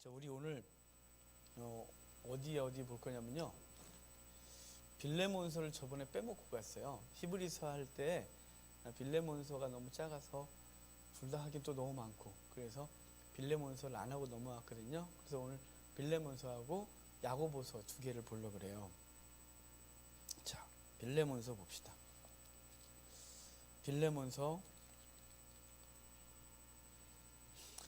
자, 우리 오늘 어디 볼 거냐면요. 빌레몬서를 저번에 빼먹고 갔어요. 히브리서 할 때 빌레몬서가 너무 작아서 둘 다 하긴 또 너무 많고, 그래서 빌레몬서를 안 하고 넘어왔거든요. 그래서 오늘 빌레몬서하고 야고보서 두 개를 보려고 그래요. 자, 빌레몬서 봅시다. 빌레몬서.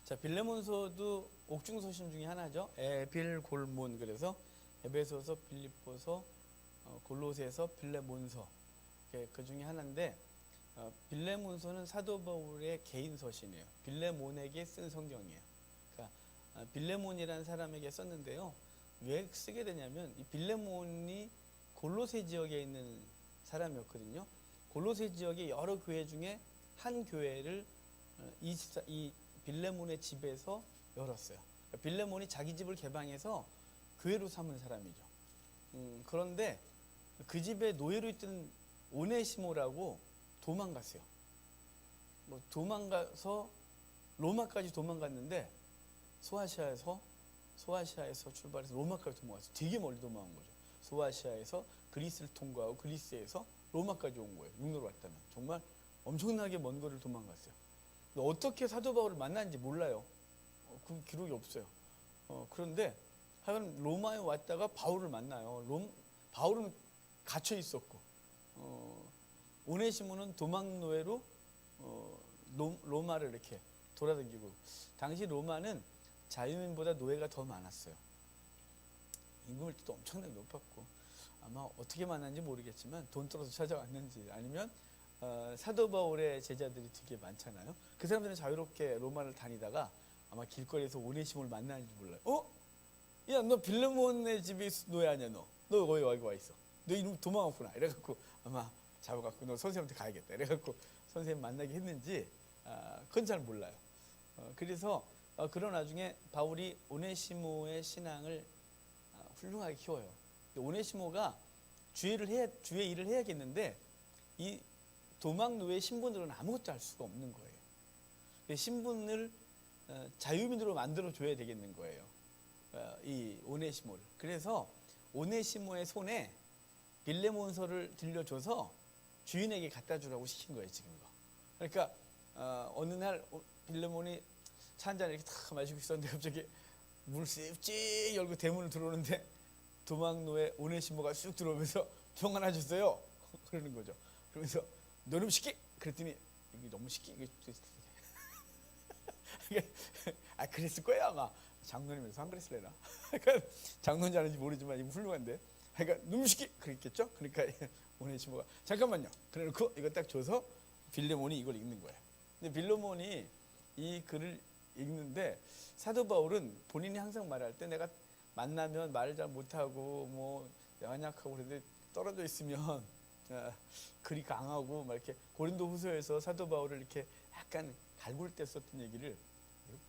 자, 빌레몬서도 옥중서신 중에 하나죠. 에빌골몬. 그래서 에베소서, 빌립보서, 골로새서, 빌레몬서, 그 중에 하나인데, 빌레몬서는 사도 바울의 개인 서신이에요. 빌레몬에게 쓴 성경이에요. 그러니까 빌레몬이라는 사람에게 썼는데요. 왜 쓰게 되냐면 이 빌레몬이 골로새 지역에 있는 사람이었거든요. 골로새 지역의 여러 교회 중에 한 교회를 이 빌레몬의 집에서 열었어요. 그러니까 빌레몬이 자기 집을 개방해서 교회로 삼은 사람이죠. 그런데 그 집에 노예로 있던 오네시모라고 도망갔어요. 도망가서 로마까지 도망갔는데 소아시아에서 출발해서 로마까지 도망갔어요. 되게 멀리 도망간 거죠. 소아시아에서 그리스를 통과하고 그리스에서 로마까지 온 거예요. 육로로 왔다면. 정말 엄청나게 먼 거리를 도망갔어요. 어떻게 사도 바울을 만났는지 몰라요. 그 기록이 없어요. 그런데 하여간 로마에 왔다가 바울을 만나요. 바울은 갇혀 있었고, 오네시모는 도망노예로 로마를 이렇게 돌아다니고, 당시 로마는 자유민보다 노예가 더 많았어요. 임금일도 엄청나게 높았고, 아마 어떻게 만났는지 모르겠지만 돈 떨어서 찾아왔는지, 아니면 사도 바울의 제자들이 되게 많잖아요. 그 사람들은 자유롭게 로마를 다니다가 아마 길거리에서 오네시모를 만나는지 몰라요. 야, 너 빌레몬의 집에 노예 아니야? 너 여기 와 있어. 너 이놈 도망왔구나. 이래갖고 아마 잡아갖고 너 선생님한테 가야겠다. 이래갖고 선생님 만나게 했는지 그건 잘 몰라요. 그래서 그런 와중에 바울이 오네시모의 신앙을 훌륭하게 키워요. 오네시모가 주의 일을 해야겠는데 이 도망노예 신분으로는 아무것도 할 수가 없는 거예요. 신분을 자유민으로 만들어줘야 되겠는 거예요. 이 오네시모를. 그래서 오네시모의 손에 빌레몬서를 들려줘서 주인에게 갖다 주라고 시킨 거예요, 지금 거. 그러니까 어느 날 빌레몬이 차 한 잔 이렇게 탁 마시고 있었는데 갑자기 문을 씩 열고 대문을 들어오는데 도망노예 오네시모가 쑥 들어오면서 병 하나 줬어요. 그러는 거죠. 그러면서 너놈 시키? 그랬더니 이게 너무 시키? 그랬을 거야 아마. 장로님에서 안 그랬을래나? 그러니까 장로인지 아닌지 모르지만 이거 훌륭한데. 그러니까 놈 시키? 그랬겠죠? 그러니까 오네시모가 잠깐만요. 그래놓고 이거 딱 줘서 빌레몬이 이걸 읽는 거예요. 근데 빌레몬이 이 글을 읽는데 사도 바울은 본인이 항상 말할 때 내가 만나면 말을 잘 못하고 뭐 연약하고 그런데 떨어져 있으면 글이 강하고 막 이렇게 고린도 후서에서 사도 바울을 이렇게 약간 갈굴 때 썼던 얘기를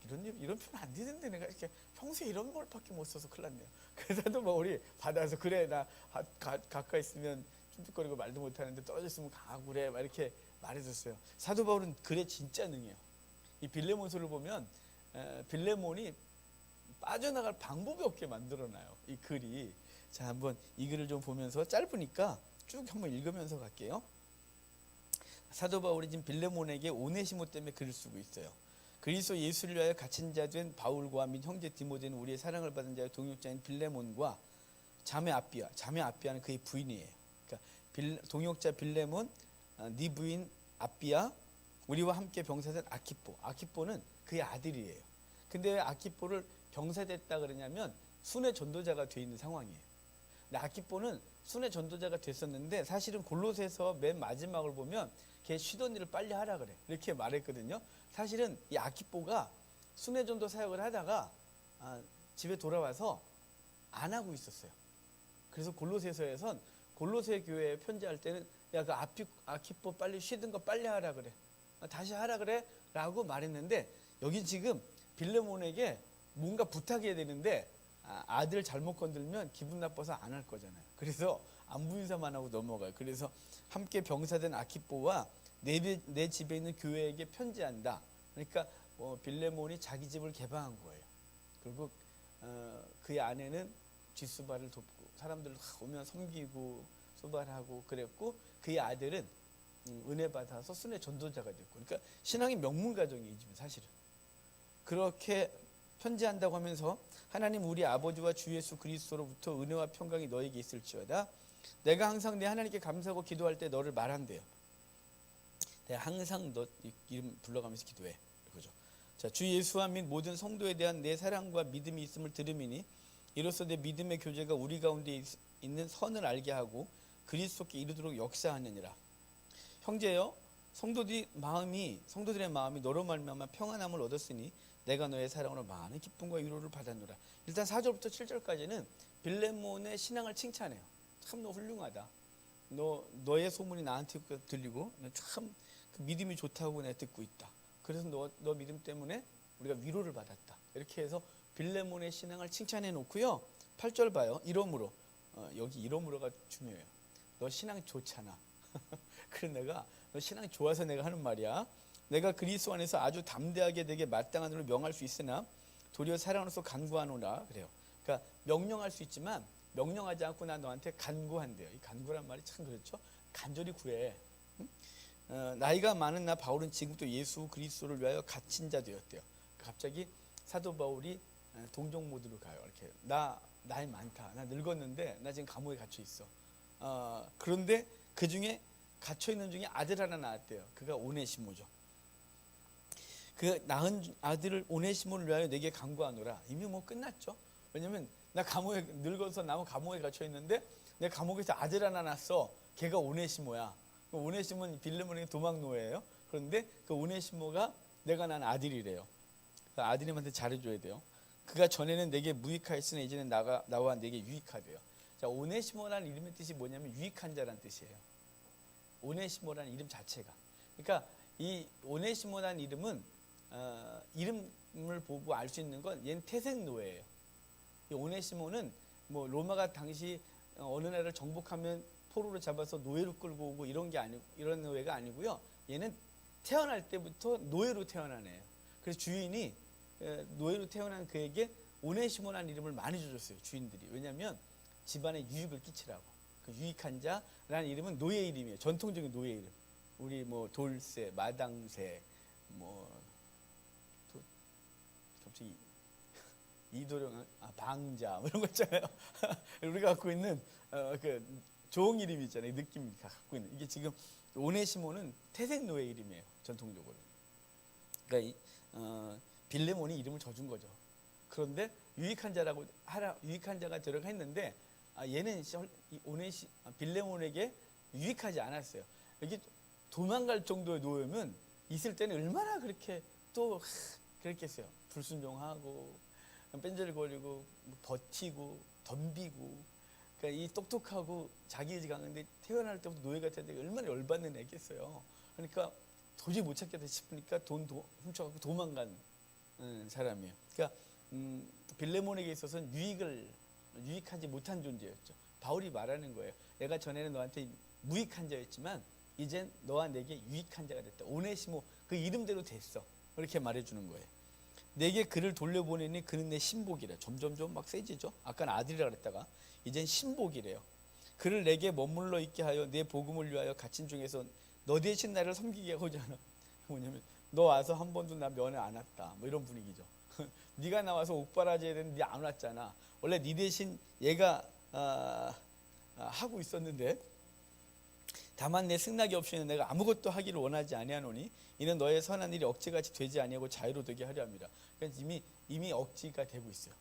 이런 표현 안 되는데 내가 이렇게 평소에 이런 말밖에 못 써서 큰일 났네요. 그래서 사도 바울이 받아서 그래 나 가까이 있으면 쫌쫌거리고 말도 못하는데 떨어져 있으면 강하고 그래 막 이렇게 말해줬어요. 사도 바울은 글에 진짜 능해요. 이 빌레몬서를 보면 빌레몬이 빠져나갈 방법이 없게 만들어놔요. 이 글이. 자, 한번 이 글을 좀 보면서 짧으니까 쭉 한번 읽으면서 갈게요. 사도 바울이 지금 빌레몬에게 오네시모 때문에 글을 쓰고 있어요. 그리스도 예수를 위하여 갇힌 자 된 바울과 및 형제 디모데는 우리의 사랑을 받은 자의 동역자인 빌레몬과 자매 아비아는 그의 부인이에요. 그러니까 동역자 빌레몬, 네 부인 아비아, 우리와 함께 병사된 아키포는 그의 아들이에요. 근데 왜 아키포를 병사됐다 그러냐면 순회 전도자가 돼 있는 상황이에요. 근데 아키포는 순회 전도자가 됐었는데 사실은 골로새서 맨 마지막을 보면 걔 쉬던 일을 빨리 하라 그래. 이렇게 말했거든요. 사실은 이 아키포가 순회 전도 사역을 하다가 집에 돌아와서 안 하고 있었어요. 그래서 골로새서에선 골로새 교회에 편지할 때는 야, 그 아키포 빨리 쉬던 거 빨리 하라 그래. 다시 하라 그래 라고 말했는데 여기 지금 빌레몬에게 뭔가 부탁해야 되는데 아들 잘못 건들면 기분 나빠서 안 할 거잖아요. 그래서 안부 인사만 하고 넘어가요. 그래서 함께 병사된 아키포와 내 집에 있는 교회에게 편지한다. 그러니까 빌레몬이 자기 집을 개방한 거예요. 그리고 그의 아내는 뒷수발을 돕고 사람들 오면 섬기고 수발하고 그랬고, 그의 아들은 은혜 받아서 순회 전도자가 됐고, 그러니까 신앙의 명문 가정이지 사실은. 그렇게 편지한다고 하면서 하나님 우리 아버지와 주 예수 그리스도로부터 은혜와 평강이 너에게 있을지어다. 내가 항상 내 하나님께 감사하고 기도할 때 너를 말한대요. 내가 항상 너 이름 불러가면서 기도해. 그죠? 자, 주 예수와 및 모든 성도에 대한 내 사랑과 믿음이 있음을 들음이니 이로써 내 믿음의 교제가 우리 가운데 있는 선을 알게 하고 그리스도께 이르도록 역사하느니라. 형제여, 성도들의 마음이 너로 말미암아 평안함을 얻었으니 내가 너의 사랑으로 많은 기쁨과 위로를 받았노라. 일단 4절부터 7절까지는 빌레몬의 신앙을 칭찬해요. 참 너 훌륭하다. 너의 소문이 나한테 들리고 참 그 믿음이 좋다고 내가 듣고 있다. 그래서 너 믿음 때문에 우리가 위로를 받았다. 이렇게 해서 빌레몬의 신앙을 칭찬해 놓고요. 8절 봐요. 이러므로 여기 이러므로가 중요해요. 너 신앙 좋잖아. 그래 내가 너 신앙이 좋아서 내가 하는 말이야. 내가 그리스도 안에서 아주 담대하게 내게 마땅한 일을 명할 수 있으나 도리어 사랑으로서 간구하노라 그래요. 그러니까 명령할 수 있지만 명령하지 않고 난 너한테 간구한대요. 이 간구란 말이 참 그렇죠. 간절히 구해. 응? 나이가 많은 나 바울은 지금도 예수 그리스도를 위하여 갇힌 자 되었대요. 갑자기 사도 바울이 동정 모드로 가요. 이렇게 나이 많다. 나 늙었는데 나 지금 감옥에 갇혀 있어. 그런데 그 중에 갇혀 있는 중에 아들 하나 낳았대요. 그가 오네시모죠. 그 낳은 아들을 오네시모를 위하여 내게 간구하노라. 이미 뭐 끝났죠. 왜냐면 나 감옥에 늙어서 나무 감옥에 갇혀 있는데 내 감옥에서 아들 하나 낳았어. 걔가 오네시모야. 오네시모는 빌레몬의 도망 노예예요. 그런데 그 오네시모가 내가 낳은 아들이래요. 아드님한테 잘해줘야 돼요. 그가 전에는 내게 무익하였으나 이제는 나와 내게 유익하대요. 자, 오네시모라는 이름의 뜻이 뭐냐면 유익한 자라는 뜻이에요. 오네시모라는 이름 자체가. 그러니까 이 오네시모라는 이름은 이름을 보고 알 수 있는 건 얘는 태생 노예예요. 이 오네시모는 뭐 로마가 당시 어느 나라를 정복하면 포로로 잡아서 노예로 끌고 오고 이런 노예가 아니고요. 얘는 태어날 때부터 노예로 태어난 애예요. 그래서 주인이 노예로 태어난 그에게 오네시모라는 이름을 많이 줘줬어요. 주인들이. 왜냐하면 집안에 유익을 끼치라고. 그 유익한 자라는 이름은 노예 이름이에요. 전통적인 노예 이름. 우리 뭐 돌쇠, 마당새, 갑자기 이도령, 방자 뭐 이런 거 있잖아요. 우리가 갖고 있는 그 종 이름 있잖아요. 느낌 갖고 있는. 이게 지금 오네시모는 태생 노예 이름이에요. 전통적으로. 그러니까 빌레몬이 이름을 져준 거죠. 그런데 유익한 자가 들어가 했는데 얘는 빌레몬에게 유익하지 않았어요. 여기 도망갈 정도의 노예면 있을 때는 얼마나 그렇게 또 그랬겠어요. 불순종하고 뺀질거리고 버티고 덤비고. 그러니까 이 똑똑하고 자기의지 강한데 태어날 때부터 노예가 됐는데 얼마나 열받는 애겠어요. 그러니까 도저히 못 찾겠다 싶으니까 돈 훔쳐갖고 도망간 사람이에요. 그러니까 빌레몬에게 있어서는 유익하지 못한 존재였죠. 바울이 말하는 거예요. 내가 전에는 너한테 무익한 자였지만 이젠 너와 내게 유익한 자가 됐다. 오네시모 그 이름대로 됐어. 이렇게 말해주는 거예요. 내게 그를 돌려보내니 그는 내 신복이래. 점점점 막 세지죠. 아까는 아들이라 그랬다가 이젠 신복이래요. 그를 내게 머물러 있게 하여 내 복음을 위하여 갇힌 중에서 너 대신 나를 섬기게 하고자 하나. 뭐냐면 너 와서 한 번도 나 면회 안 왔다. 뭐 이런 분위기죠. 네가 나와서 옥바라지 해야 되는데 네 안 왔잖아. 원래 네 대신 얘가 하고 있었는데 다만 내 승낙이 없이는 내가 아무것도 하기를 원하지 아니하노니 이는 너의 선한 일이 억지같이 되지 아니하고 자유로 되게 하려 함이라. 그러니까 이미 억지가 되고 있어요.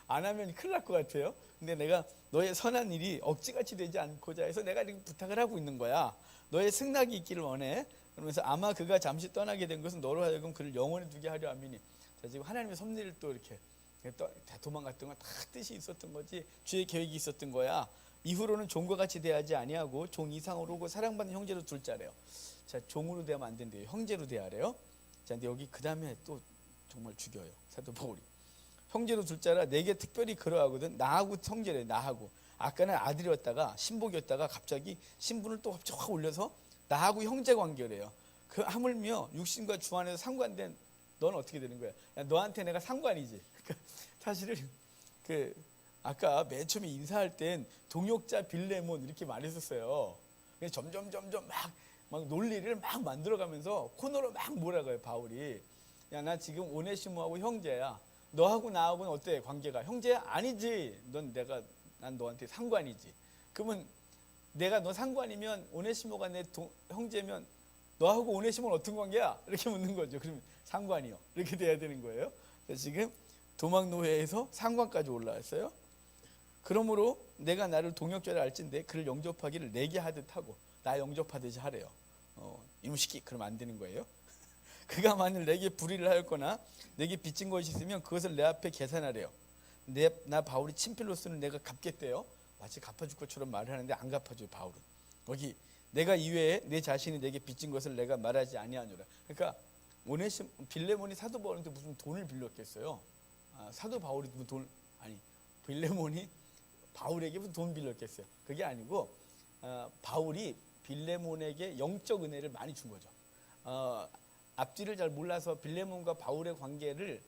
안 하면 큰일 날 것 같아요. 근데 내가 너의 선한 일이 억지같이 되지 않고자 해서 내가 이렇게 부탁을 하고 있는 거야. 너의 승낙이 있기를 원해. 그러면서 아마 그가 잠시 떠나게 된 것은 너로 하여금 그를 영원히 두게 하려 함이니. 자, 지금 하나님의 섭리를 또 이렇게 도망갔던 건 다 뜻이 있었던 거지. 주의 계획이 있었던 거야. 이후로는 종과 같이 대하지 아니하고 종 이상으로 오고 사랑받는 형제로 둘 자래요. 자, 종으로 대하면 안 된대요. 형제로 대하래요. 자, 근데 여기 그 다음에 또 정말 죽여요. 사도 바울이. 형제로 둘 자라 내게 특별히 그러하거든. 나하고 형제래. 나하고. 아까는 아들이었다가 신복이었다가 갑자기 신분을 또 확 올려서 나하고 형제 관계래요. 그 하물며 육신과 주 안에서 상관된 너는 어떻게 되는 거야? 야, 너한테 내가 상관이지. 그러니까 사실은 그 아까 맨 처음에 인사할 땐 동역자 빌레몬 이렇게 말했었어요. 그래서 점점 막 논리를 막 만들어가면서 코너로 막 몰아가요 바울이. 야, 나 지금 오네시모하고 형제야. 너하고 나하고는 어때 관계가? 형제야? 아니지. 난 너한테 상관이지. 그러면 내가 너 상관이면 오네시모가 내 형제면 너하고 오네시모는 어떤 관계야? 이렇게 묻는 거죠. 그러면 상관이요. 이렇게 돼야 되는 거예요. 지금 도망노예에서 상관까지 올라왔어요. 그러므로 내가 나를 동역자를 알진대 그를 영접하기를 내게 하듯 하고 나 영접하듯이 하래요. 이놈 시키 그러면 안 되는 거예요. 그가 만일 내게 불의를 하였거나 내게 빚진 것이 있으면 그것을 내 앞에 계산하래요. 나 바울이 친필로서는 내가 갚겠대요. 마치 갚아줄 것처럼 말을 하는데 안 갚아줘요 바울은. 거기 내가 이외에 내 자신이 내게 빚진 것을 내가 말하지 아니하노라. 그러니까 빌레몬이 사도 바울한테 무슨 돈을 빌렸겠어요. 사도 바울이 무슨 돈 아니 빌레몬이 바울에게 무슨 돈 빌렸겠어요. 그게 아니고 바울이 빌레몬에게 영적 은혜를 많이 준 거죠. 앞뒤를 잘 몰라서 빌레몬과 바울의 관계를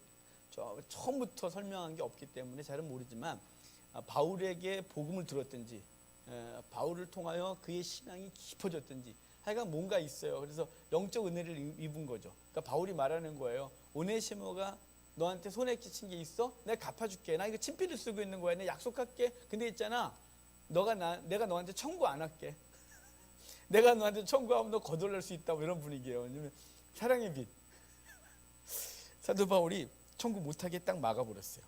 처음부터 설명한 게 없기 때문에 잘은 모르지만 바울에게 복음을 들었든지 바울을 통하여 그의 신앙이 깊어졌든지 하여간 뭔가 있어요. 그래서 영적 은혜를 입은 거죠. 그러니까 바울이 말하는 거예요. 오네시모가 너한테 손해 끼친 게 있어? 내가 갚아줄게. 나 이거 친필을 쓰고 있는 거야. 내가 약속할게. 근데 있잖아. 내가 너한테 청구 안 할게. 내가 너한테 청구하면 너 거덜날 수 있다. 이런 분위기예요. 왜냐면 사랑의 빛. 사도 바울이 청구 못하게 딱 막아버렸어요.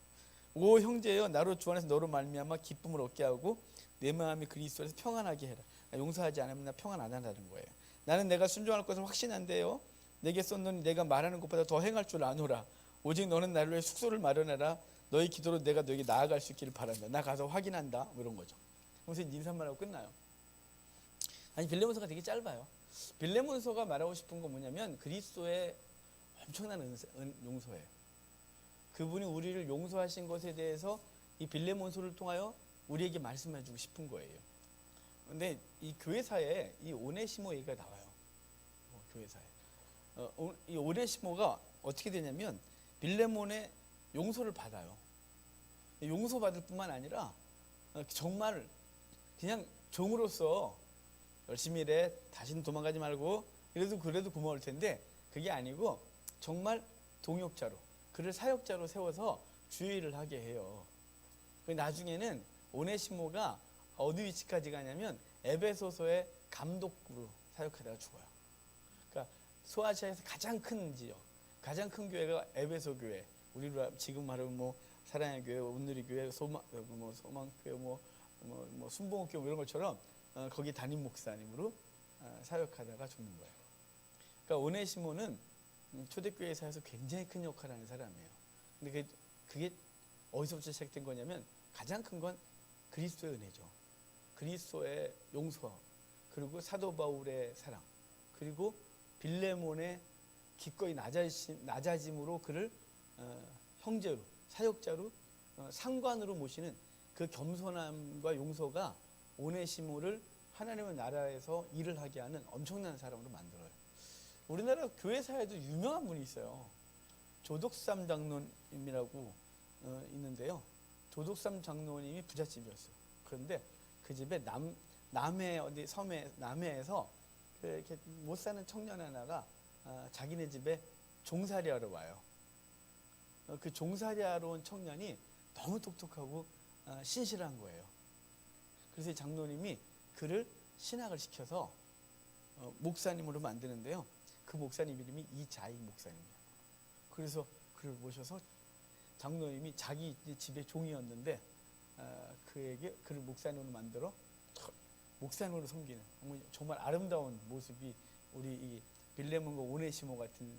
오 형제여 나로 주 안에서 너로 말미암아 기쁨을 얻게 하고 내 마음이 그리스도에서 평안하게 해라. 용서하지 않으면 나 평안 안 한다는 거예요. 나는 내가 순종할 것을 확신한데요. 내게 쏜노니 내가 말하는 것보다 더 행할 줄 아노라. 오직 너는 나를 위해 숙소를 마련해라. 너의 기도로 내가 너에게 나아갈 수 있기를 바란다. 나 가서 확인한다. 이런 거죠. 그래서 인사말하고 끝나요. 아니 빌레몬서가 되게 짧아요. 빌레몬서가 말하고 싶은 건 뭐냐면 그리스도의 엄청난 용서예요. 그분이 우리를 용서하신 것에 대해서 이 빌레몬서를 통하여 우리에게 말씀해주고 싶은 거예요. 그런데 이 교회사에 이 오네시모 얘기가 나와요. 교회사에 이 오네시모가 어떻게 되냐면 빌레몬의 용서를 받아요. 용서받을 뿐만 아니라 정말 그냥 종으로서 열심히 일해 다시는 도망가지 말고 그래도 고마울 텐데 그게 아니고 정말 동역자로 그를 사역자로 세워서 주의 일을 하게 해요. 나중에는 오네시모가 어디 위치까지 가냐면 에베소서의 감독으로 사역하다가 죽어요. 그러니까 소아시아에서 가장 큰 지역, 가장 큰 교회가 에베소 교회. 우리로 지금 말하면 뭐 사랑의 교회, 온누리 교회, 소망교회, 순봉호 교회 이런 것처럼 거기 담임 목사님으로 사역하다가 죽는 거예요. 그러니까 오네시모는 초대교회사에서 굉장히 큰 역할을 하는 사람이에요. 근데 그게 어디서부터 시작된 거냐면 가장 큰 건 그리스도의 은혜죠. 그리스도의 용서, 그리고 사도 바울의 사랑, 그리고 빌레몬의 기꺼이 낮아짐으로 그를 형제로, 사역자로, 상관으로 모시는 그 겸손함과 용서가 오네시모를 하나님의 나라에서 일을 하게 하는 엄청난 사람으로 만들어요. 우리나라 교회사에도 유명한 분이 있어요. 조덕삼 장로님이라고 있는데요. 조덕삼 장로님이 부잣집이었어요. 그런데 그 집에 남해 어디 섬에 남해에서 이렇게 못 사는 청년 하나가 자기네 집에 종살이하러 와요. 그 종살이하러 온 청년이 너무 똑똑하고 신실한 거예요. 그래서 이 장로님이 그를 신학을 시켜서 목사님으로 만드는데요. 그 목사님 이름이 이자익 목사님이에요. 그래서 그를 모셔서 장로님이 자기 집의 종이었는데 그를 목사님으로 만들어 목사님으로 섬기는 정말 아름다운 모습이 우리 이 빌레몬과 오네시모 같은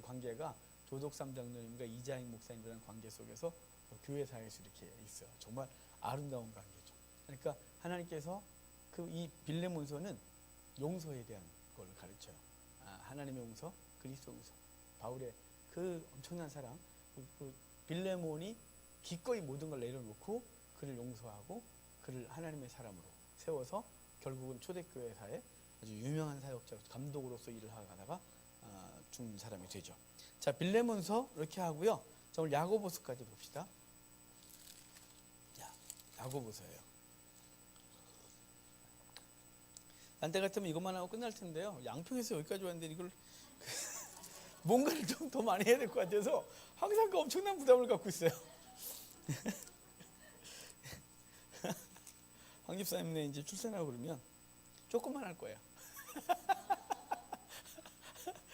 관계가 조덕삼 장로님과 이자익 목사님이라는 관계 속에서 교회사에서 이렇게 있어요. 정말 아름다운 관계죠. 그러니까 하나님께서 이 빌레몬서는 용서에 대한 걸 가르쳐요. 하나님의 용서, 그리스도 용서, 바울의 그 엄청난 사랑, 그 빌레몬이 기꺼이 모든 걸 내려놓고 그를 용서하고 그를 하나님의 사람으로 세워서 결국은 초대교회사에 아주 유명한 사역자, 감독으로서 일을 하다가 죽는 사람이 되죠. 자, 빌레몬서 이렇게 하고요. 자, 오늘 야고보서까지 봅시다. 자, 야고보서예요. 난 때 같으면 이것만 하고 끝날 텐데요. 양평에서 여기까지 왔는데 이걸 뭔가를 좀 더 많이 해야 될 것 같아서 항상 그 엄청난 부담을 갖고 있어요. 황 집사님네 이제 출산하고 그러면 조금만 할 거예요.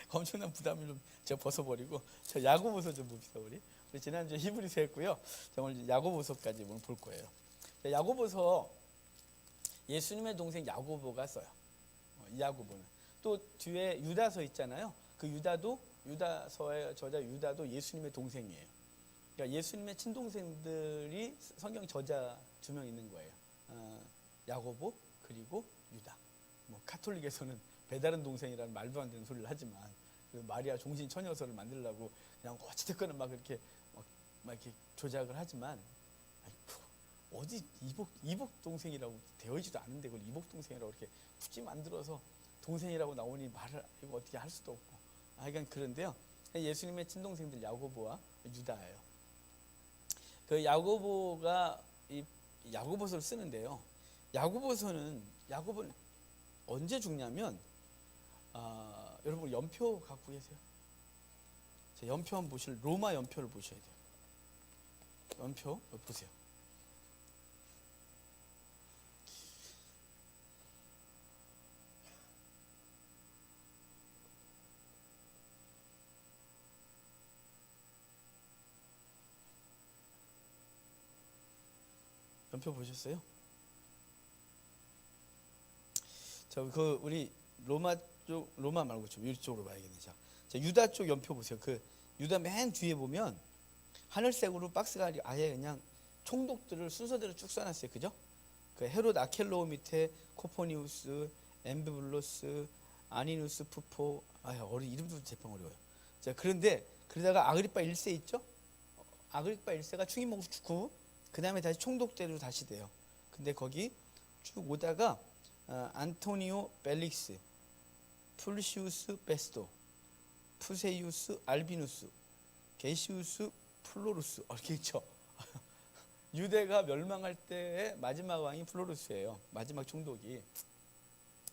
엄청난 부담을 좀 제가 벗어버리고 저 야고보서 좀 봅시다. 우리 지난주에 히브리서 했고요. 오늘 야고보서까지 오늘 볼 거예요. 야고보서 예수님의 동생 야고보가 써요. 이 야고보는 또 뒤에 유다서 있잖아요. 그 유다서의 저자 유다도 예수님의 동생이에요. 그러니까 예수님의 친동생들이 성경 저자 2명 있는 거예요. 야고보 그리고 유다. 뭐 카톨릭에서는 배다른 동생이라는 말도 안 되는 소리를 하지만 그 마리아 종신 처녀서를 만들려고 그냥 어찌됐거나 막 이렇게 막 이렇게 조작을 하지만 어디 이복 동생이라고 되어 있지도 않은데 그걸 이복 동생이라고 이렇게 굳이 만들어서 동생이라고 나오니 말을 이거 어떻게 할 수도 없고. 하여간 그런데요. 예수님의 친동생들 야고보와 유다예요. 그 야고보가 이 야고보서를 쓰는데요. 야고보는 언제 죽냐면 여러분 연표 갖고 계세요? 자, 연표 한번 보실 로마 연표를 보셔야 돼요. 연표 보세요. 연표 보셨어요? 자, 그 우리 로마 말고 좀 이쪽으로 봐야겠네. 자, 유다 쪽 연표 보세요. 그 유다 맨 뒤에 보면 하늘색으로 박스가 아예 그냥 총독들을 순서대로 쭉 써놨어요. 그죠? 그 헤롯 아켈로 밑에 코포니우스, 엠비블로스, 아니누스 푸포, 이름도 제빵 어려워요. 자, 그러다가 아그리파 1세 있죠? 아그리파 1세가 충임 먹고 죽고 그 다음에 다시 총독대로 다시 돼요. 근데 거기 쭉 오다가 안토니오 벨릭스, 풀시우스 베스토, 푸세이우스 알비누스, 게시우스 플로루스 이렇게 있죠. 유대가 멸망할 때의 마지막 왕이 플로루스예요. 마지막 총독이.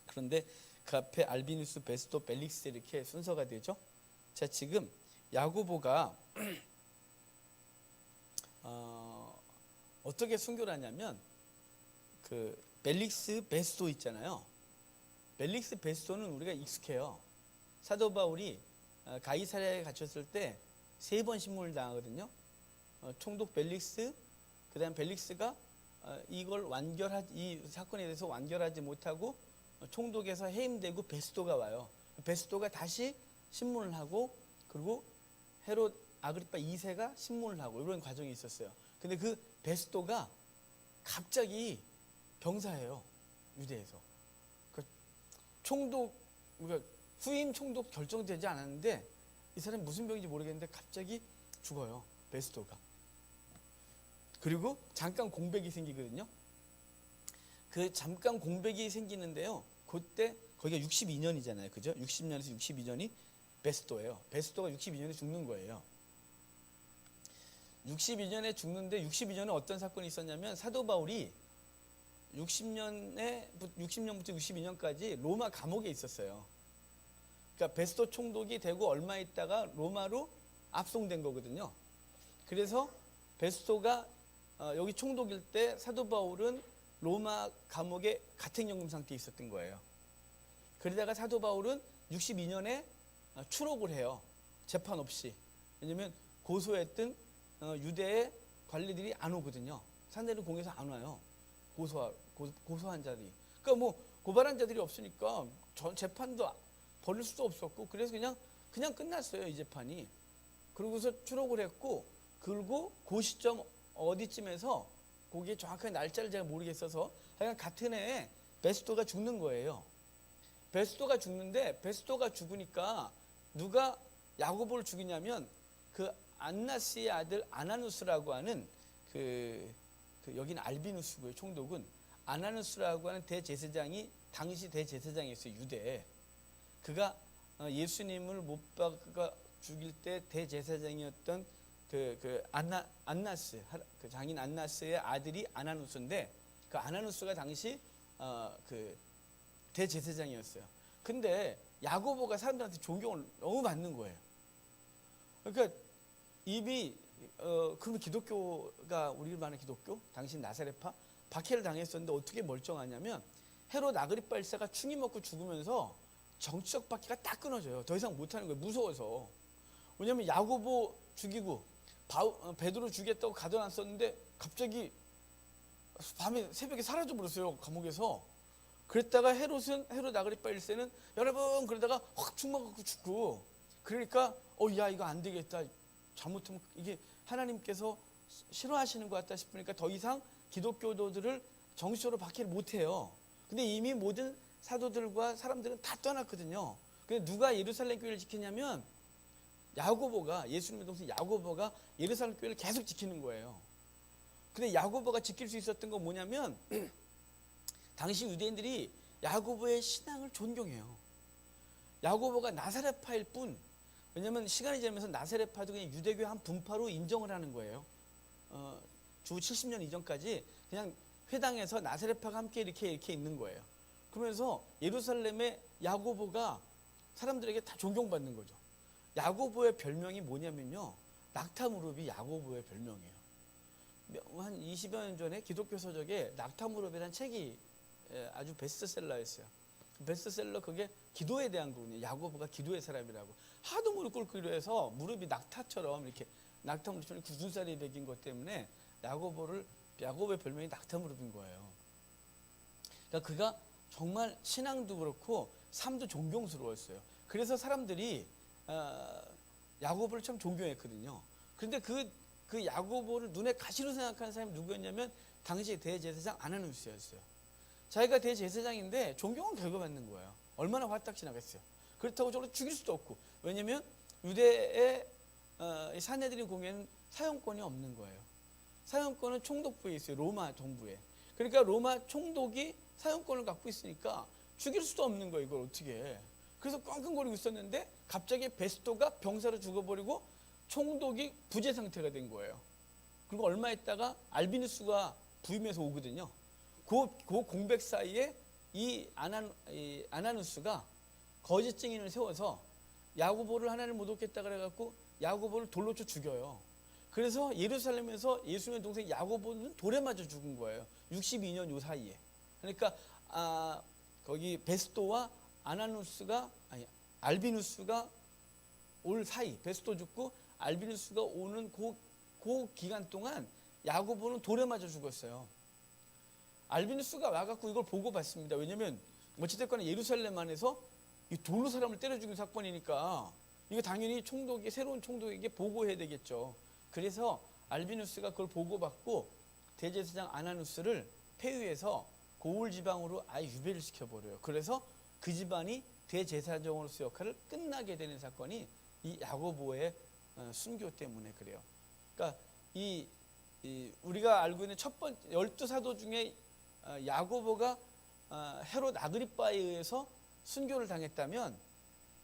그런데 그 앞에 알비누스, 베스토, 벨릭스 이렇게 순서가 되죠. 자, 지금 야고보가 어떻게 순교를 하냐면 그 벨릭스 베스토 있잖아요. 벨릭스 베스토는 우리가 익숙해요. 사도 바울이 가이사랴에 갇혔을 때 3번 신문을 당하거든요. 총독 벨릭스, 그다음 벨릭스가 이 사건에 대해서 완결하지 못하고 총독에서 해임되고 베스토가 와요. 베스토가 다시 신문을 하고 그리고 헤롯 아그리파 2세가 신문을 하고 이런 과정이 있었어요. 근데 그 베스토가 갑자기 병사예요. 유대에서. 총독, 그러니까 후임 총독 결정되지 않았는데 이 사람이 무슨 병인지 모르겠는데 갑자기 죽어요. 베스토가. 그리고 잠깐 공백이 생기거든요. 그 잠깐 공백이 생기는데요. 그때 거기가 62년이잖아요. 그죠? 60년에서 62년이 베스토예요. 베스토가 62년에 죽는 거예요. 62년에 죽는데 62년에 어떤 사건이 있었냐면 사도 바울이 60년부터 62년까지 로마 감옥에 있었어요. 그러니까 베스토 총독이 되고 얼마 있다가 로마로 압송된 거거든요. 그래서 베스토가 여기 총독일 때 사도 바울은 로마 감옥에 가택연금 상태에 있었던 거예요. 그러다가 사도 바울은 62년에 추록을 해요. 재판 없이. 왜냐면 고소했던 유대의 관리들이 안 오거든요. 산헤드린 공에서 안 와요. 고소한 자들이. 그러니까 뭐 고발한 자들이 없으니까 재판도 벌릴 수도 없었고 그래서 그냥 끝났어요. 이 재판이. 그러고서 추록을 했고 그리고 그 시점 어디쯤에서 거기에 정확한 날짜를 제가 모르겠어서 하여간 같은 해에 베스토가 죽는 거예요. 베스토가 죽는데 베스토가 죽으니까 누가 야고보를 죽이냐면 그 안나스의 아들 아나누스라고 하는 여기는 알비누스고요. 총독은 아나누스라고 하는 대제사장이 당시 대제사장이었어요. 유대에. 그가 예수님을 못 박아 죽일 때 대제사장이었던 안나스, 그 장인 안나스의 아들이 아나누스인데, 그 아나누스가 당시 그 대제사장이었어요. 근데 야고보가 사람들한테 존경을 너무 받는 거예요. 그러니까 이미 그러면 기독교가, 우리 말하는 기독교, 당신 나사렛파 박해를 당했었는데 어떻게 멀쩡하냐면, 헤롯 아그리파 1세가 충이 먹고 죽으면서 정치적 박해가 딱 끊어져요. 더 이상 못하는 거예요. 무서워서. 왜냐면 야고보 죽이고 베드로 죽였다고 가둬놨었는데 갑자기 밤에 새벽에 사라져 버렸어요. 감옥에서. 그랬다가 헤롯 아그리파 1세는 여러분 그러다가 확 충 먹고 죽고, 그러니까 야 이거 안 되겠다. 잘못하면 이게 하나님께서 싫어하시는 것 같다 싶으니까 더 이상 기독교도들을 정식으로 박해를 못해요. 근데 이미 모든 사도들과 사람들은 다 떠났거든요. 근데 누가 예루살렘 교회를 지키냐면 야고보가, 예수님의 동생 야고보가 예루살렘 교회를 계속 지키는 거예요. 근데 야고보가 지킬 수 있었던 건 뭐냐면 당시 유대인들이 야고보의 신앙을 존경해요. 야고보가 나사렛파일 뿐, 왜냐면 시간이 지나면서 나사렛파도 그냥 유대교의 한 분파로 인정을 하는 거예요. 주 70년 이전까지 그냥 회당에서 나사렛파가 함께 이렇게 있는 거예요. 그러면서 예루살렘의 야고보가 사람들에게 다 존경받는 거죠. 야고보의 별명이 뭐냐면요, 낙타무릎이 야고보의 별명이에요. 한 20여 년 전에 기독교 서적에 낙타무릎이라는 책이 아주 베스트셀러였어요. 베스트셀러, 그게 기도에 대한 거군요. 야고보가 기도의 사람이라고. 하도 무릎 꿇고 기도해서 무릎이 낙타처럼 이렇게, 낙타 무릎처럼 굳은 살이 베긴 것 때문에 야고보의 별명이 낙타무릎인 거예요. 그러니까 그가 정말 신앙도 그렇고 삶도 존경스러웠어요. 그래서 사람들이 야고보를 참 존경했거든요. 그런데 그 야고보를 눈에 가시로 생각하는 사람이 누구였냐면 당시 대제사장 아나누스였어요. 자기가 대제사장인데 존경은 결과받는 거예요. 얼마나 화딱 지나겠어요. 그렇다고 저를 죽일 수도 없고, 왜냐면 유대의 사내들인 공회는 사형권이 없는 거예요. 사형권은 총독부에 있어요. 로마 정부에. 그러니까 로마 총독이 사형권을 갖고 있으니까 죽일 수도 없는 거예요. 이걸 어떻게 해. 그래서 끙끙거리고 있었는데 갑자기 베스토가 병사로 죽어버리고 총독이 부재 상태가 된 거예요. 그리고 얼마 있다가 알비누스가 부임해서 오거든요. 그 공백 사이에 이 아나누스가 거짓 증인을 세워서 야고보를 하나님 못 얻겠다 그래갖고 야고보를 돌로 쳐 죽여요. 그래서 예루살렘에서 예수님의 동생 야고보는 돌에 맞아 죽은 거예요. 62년 요 사이에. 그러니까 거기 베스토와 알비누스가 올 사이, 베스토 죽고 알비누스가 오는 그 기간 동안 야고보는 돌에 맞아 죽었어요. 알비누스가 와갖고 이걸 보고 봤습니다. 왜냐면 어찌됐거나 예루살렘 안에서 이 돌로 사람을 때려 죽인 사건이니까 이거 당연히 새로운 총독에게 보고해야 되겠죠. 그래서 알비누스가 그걸 보고받고 대제사장 아나누스를 폐위해서 고울 지방으로 아예 유배를 시켜버려요. 그래서 그 집안이 대제사장으로서 역할을 끝나게 되는 사건이 이 야고보의 순교 때문에 그래요. 그러니까 우리가 알고 있는 첫 번째 12사도 중에 야고보가 헤롯 아그리파에 의해서 순교를 당했다면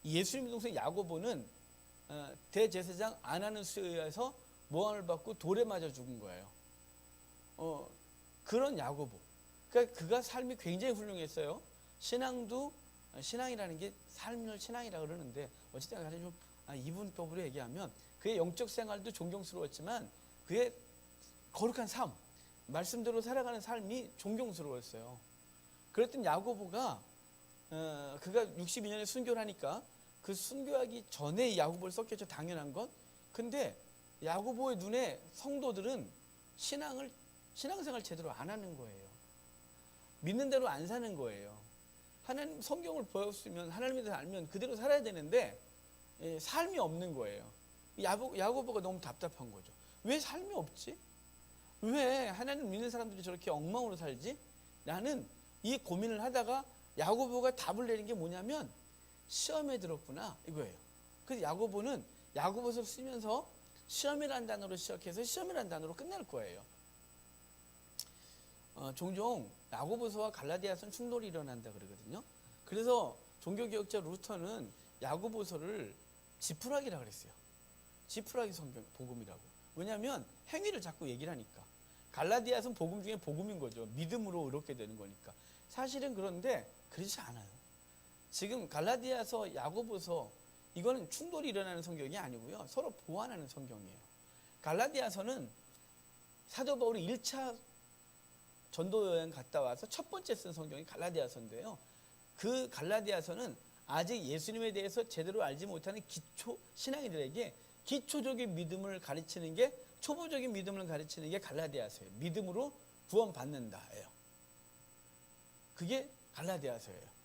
예수님의 동생 야고보는 대제사장 아나누스에 의해서 모함을 받고 돌에 맞아 죽은 거예요. 그런 야고보. 그러니까 그가 삶이 굉장히 훌륭했어요. 신앙이라는 게 삶을 신앙이라고 그러는데 어쨌든 간에 좀 이분법으로 얘기하면 그의 영적 생활도 존경스러웠지만 그의 거룩한 삶, 말씀대로 살아가는 삶이 존경스러웠어요. 그랬던 야고보가 그가 62년에 순교를 하니까 그 순교하기 전에 야고보를 썼겠죠. 당연한 건. 근데 야고보의 눈에 성도들은 신앙생활 제대로 안 하는 거예요. 믿는 대로 안 사는 거예요. 하나님 성경을 보였으면 하나님에 대해서 알면 그대로 살아야 되는데 삶이 없는 거예요. 야고보가 너무 답답한 거죠. 왜 삶이 없지? 왜 하나님 믿는 사람들이 저렇게 엉망으로 살지? 나는 이 고민을 하다가 야고보가 답을 내린 게 뭐냐면 시험에 들었구나 이거예요. 그래서 야고보는 야고보서를 쓰면서 시험이라는 단어로 시작해서 시험이라는 단어로 끝낼 거예요. 종종 야고보서와 갈라디아서는 충돌이 일어난다 그러거든요. 그래서 종교개혁자 루터는 야고보서를 지푸라기라 그랬어요. 지푸라기 성경 복음이라고. 왜냐하면 행위를 자꾸 얘기를 하니까. 갈라디아서는 복음 중에 복음인 거죠. 믿음으로 의롭게 되는 거니까. 사실은 그런데 그렇지 않아요. 지금 갈라디아서, 야고보서 이거는 충돌이 일어나는 성경이 아니고요. 서로 보완하는 성경이에요. 갈라디아서는 사도 바울이 1차 전도 여행 갔다 와서 첫 번째 쓴 성경이 갈라디아서인데요. 그 갈라디아서는 아직 예수님에 대해서 제대로 알지 못하는 기초 신앙인들에게 기초적인 믿음을 가르치는 게, 초보적인 믿음을 가르치는 게 갈라디아서예요. 믿음으로 구원받는다예요. 그게 갈라디아서예요.